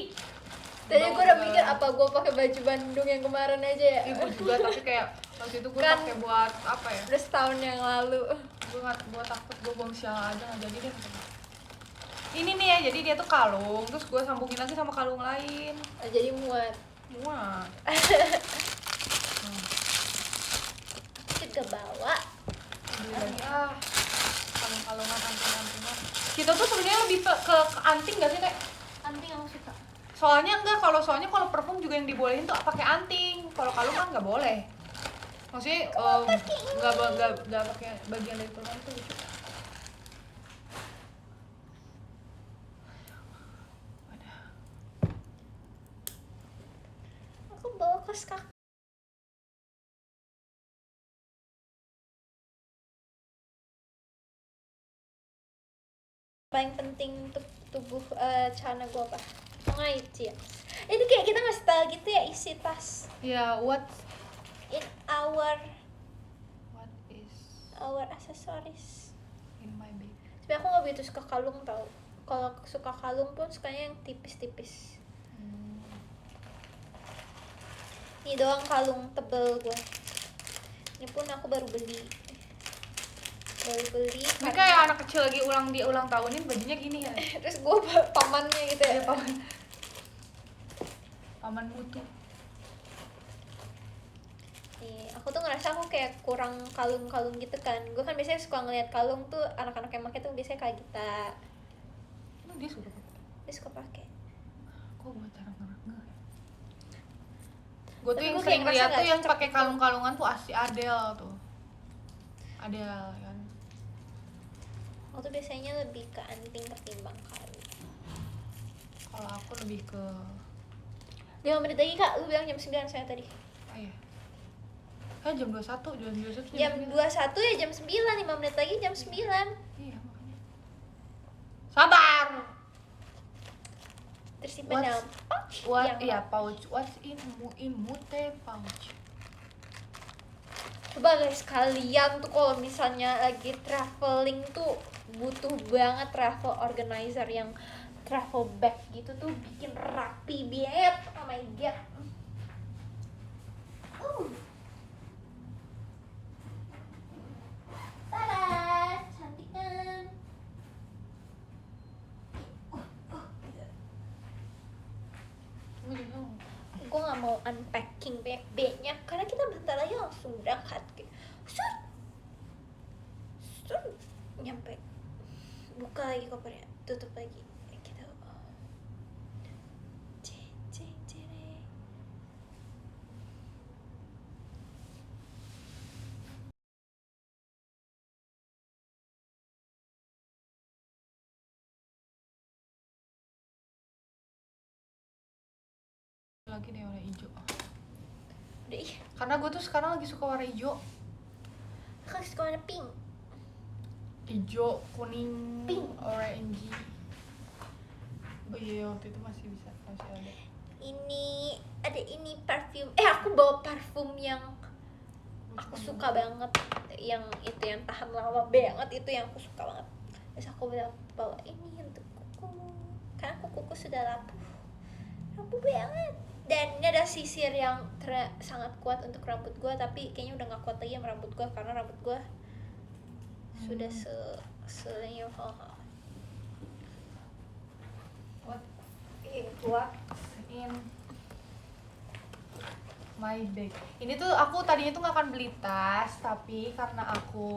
Tadi gue udah mikir apa gue pakai baju Bandung yang kemarin aja ya. Gue juga tapi kayak waktu itu gue Kan. pakai buat apa ya? Udah setahun yang lalu. Gue takut gue buang siang aja nggak jadi deh. Ini nih ya, jadi dia tuh kalung, terus gue sambungin lagi sama kalung lain. Jadi muat. Muat. Juga bawa. Beli lagi kalung-kalungan, anting-antingan. Kita tuh sebenarnya lebih ke anting gak sih, Nek? Anting aku suka. Soalnya kalau parfum juga yang dibolehin tuh pakai anting. Kalau kalung kan nggak boleh. Maksudnya nggak pakai bagian dari kalung itu lucu. Aku bawa kaos kaki. Paling penting untuk tubuh celana gue apa? Itu ya. Itu kayak kita ngasih tahu gitu ya isi tas Ya, what in our is accessories. in my bag? Tapi aku nggak begitu suka kalung tau. Kalau suka kalung pun sukanya yang tipis-tipis. Ini doang kalung tebel gue. Ini pun aku baru beli. Ini kayak anak kecil lagi ulang tahunin bajunya gini ya. Terus gue pamannya gitu ya. Paman mutu. Nih, aku tuh ngerasa aku kayak kurang kalung-kalung gitu kan. Gue kan biasanya suka ngeliat kalung tuh anak-anak yang pakai tuh biasanya kayak kita. Dia suka pakai. Dia suka pakai. Kok gue cara ngerengek. Gue tuh Tapi yang gua sering kayak lihat ngerasa tuh nggak yang cocok pakai gitu. kalung-kalungan tuh si Adele tuh. Adele kan. Aku tuh biasanya lebih ke anting ketimbang kalung. Kalau aku lebih ke 5 menit lagi kak, lu bilang jam 9 saya tadi. iya. Kan jam 21, Jam 21 ya jam 9, 5 menit lagi jam 9. Iya, makanya. Sabar. Terus simpen dalam pouch yang Iya, pouch. What's in mute pouch? coba guys, kalian tuh kalau misalnya lagi traveling tuh butuh banget travel organizer yang travel bag gitu tuh bikin rapi banget. Oh my god. Tada, cantik kan? Gue gak mau unpacking bag-bagnya karena kita bentar lagi langsung berangkat kayak nyampe, buka lagi kopernya, tutup lagi gitu. Ceng. Lagi deh warna hijau. Udah ih, Karena gue tuh sekarang lagi suka warna hijau. aku suka warna pink. Hijau, kuning, Pink. orange. Oh iya, waktu itu masih ada. Ini ada ini parfum. Aku bawa parfum yang aku suka banget, yang itu yang tahan lama banget, itu yang aku suka banget. Terus aku bawa ini untuk kuku karena kukuku sudah rapuh banget. Dan ini ada sisir yang sangat kuat untuk rambut gue, tapi kayaknya udah gak kuat lagi sama rambut gue karena rambut gue sudah What in my bag? Ini tuh aku tadinya tuh nggak akan beli tas, tapi karena aku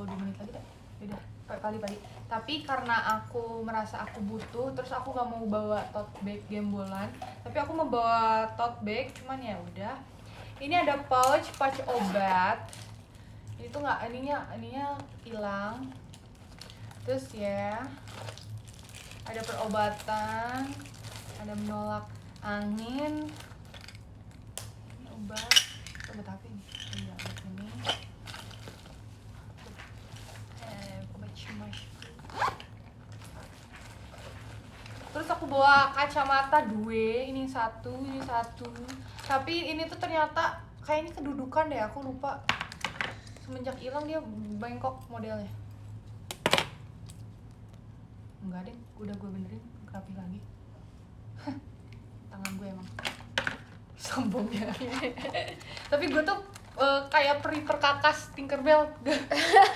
2 menit lagi deh, udah kali. Tapi karena aku merasa aku butuh, terus aku nggak mau bawa tote bag gembolan, tapi aku mau bawa tote bag, cuman ya udah. Ini ada pouch obat. Ini tuh nggak, ininya hilang. Terus ya, ada perobatan, ada menolak angin. Ini obat apa ini? Iya, obat ini. Obat cemas. Terus aku bawa kacamata 2, ini satu. Tapi ini tuh ternyata kayak ini kedudukan deh, aku lupa. Semenjak hilang dia bengkok modelnya. Enggak deh, udah gue benerin, rapi lagi. Tangan gue emang sombong ya. Tapi gue tuh kayak peri perkakas Tinkerbell.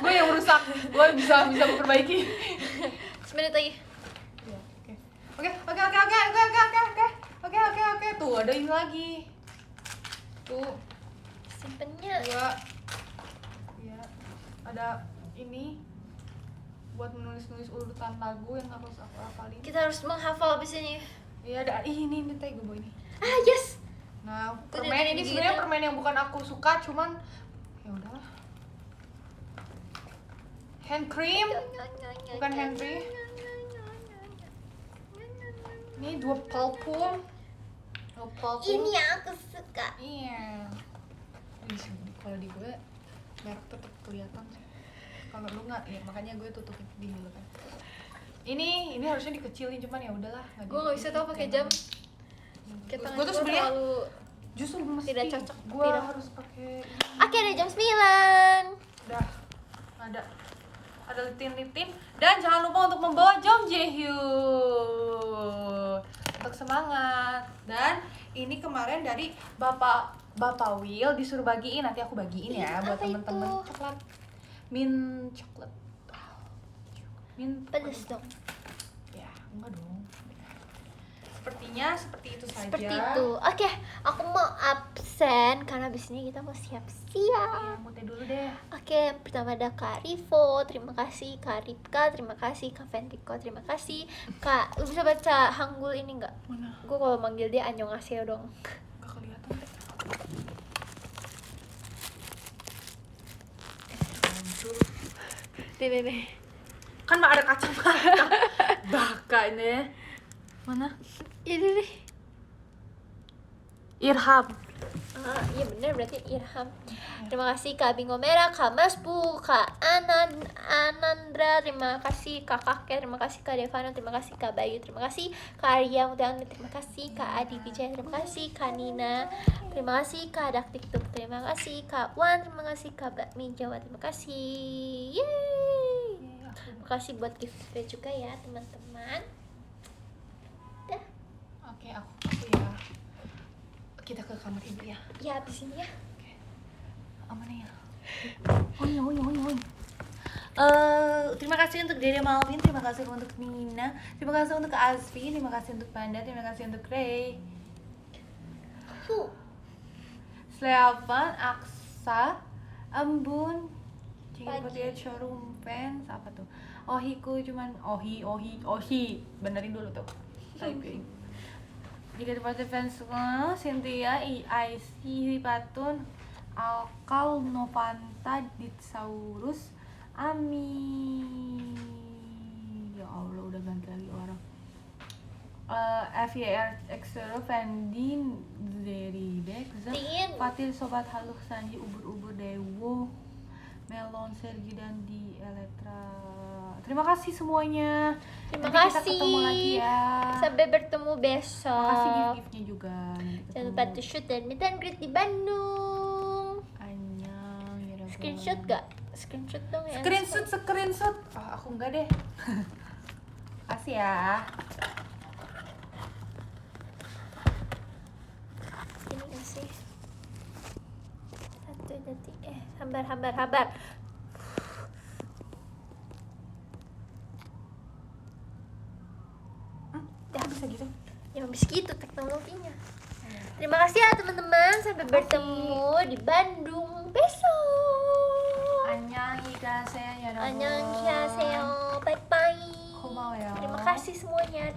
Gue yang rusak, gue bisa memperbaiki. 1 menit lagi. Ya. Oke. Tuh ada ini lagi. Tuh Simpennya. dua. Ya, ada ini buat menulis urutan lagu yang harus aku hafalin. Kita harus menghafal abis ini. Iya, ada ini teh gue bawa ini. Ah, yes. Nah, Tuh, permen udah ini gitu. sebenarnya permen yang bukan aku suka, cuman ya udahlah. Hand cream, bukan hand cream. Ini dua parfum. Ini yang aku suka. Iya. Kalau di gue merek tetap kelihatan. Kalau lu nggak, ya makanya gue tutupin gini dulu kan. Ini harusnya dikecilin, cuman ya udahlah. Gue nggak bisa tau pakai jam. Gue tuh sebenarnya terlalu. justru mesti Tidak cocok. gue Tidak. harus pakai ini. Oke, ada jam 9. Udah ada litin-litin, dan jangan lupa untuk membawa Jong Jae-hyun untuk semangat. Dan ini kemarin dari Bapak Will disuruh bagiin, nanti aku bagiin ya buat Apa temen-temen. itu? Coklat mint coklat. Mint Pedes dong. ya enggak dong, sepertinya seperti itu saja. Seperti itu. Oke, aku mau absen karena abis ini kita mau siap-siap. Ya, mute dulu deh. Oke, pertama ada Kak Rivo, terima kasih Kak Ripka, terima kasih Kak Fendriko, terima kasih Kak. Lu bisa baca Hangul ini nggak? Mana? Gue kalau manggil dia annyeonghaseyo dong. Gak kelihatan deh. Deh. Kan ada kacamata. Baka ini. Mana? Ini deh. Irham. Iya bener berarti Irham. Terima kasih Kak Bingo Merah, Kak Masbu, Kak Anandra, terima kasih Kak Kakek, terima kasih Kak Devano, terima kasih Kak Bayu, terima kasih Kak Arya Mudang, terima kasih Kak Adi Wijaya, terima kasih Kak Nina, terima kasih Kak Daktiktuk, terima kasih Kak Wan, terima kasih Kak Bakmi Jawa, terima kasih. Yeay. Terima kasih buat gift juga ya teman-teman. Dah. Oke, aku ya. Kita ke kamar ibu ya. Ya abis ini ya. Aman ya. Terima kasih untuk Dede Malvin, terima kasih untuk Nina, terima kasih untuk Azfi, terima kasih untuk Panda, terima kasih untuk Ray, Slevan, Aksa, Embun, Cingkot showroom fans, apa tuh? Ohiku cuman Ohi, benerin dulu tuh. Typing. Jika seperti fans semua, Cynthia, IC, Patun, Alkal, Novanta, Ditsaurus, Ami. Ya Allah, udah ganti lagi orang. FYR Exero, Fendi, Zeribek, Dingin. Fatil, Sobat Haluk, Sanji, Ubur-ubur, Dewo, Melon, Sergi, dan di Elektra. Terima kasih semuanya. Terima Nanti kasih. Kita ketemu lagi ya. Sampai bertemu besok. Makasih gift-giftnya juga. Jangan lupa to shoot dan meet and greet di Bandung. Annyeong, yarabbal. Screenshot gak? Screenshot dong ya. Screenshot. Oh, aku enggak deh. Kasih ya. Ini kasih. Satu detik. Habar. Ya bisa gitu. Ya habis gitu teknologinya. Terima kasih ya teman-teman. Sampai bertemu di Bandung besok. Annyeonghaseyo, yarabbal. Annyeonghaseyo. Bye bye. Gomawo ya. Terima kasih semuanya.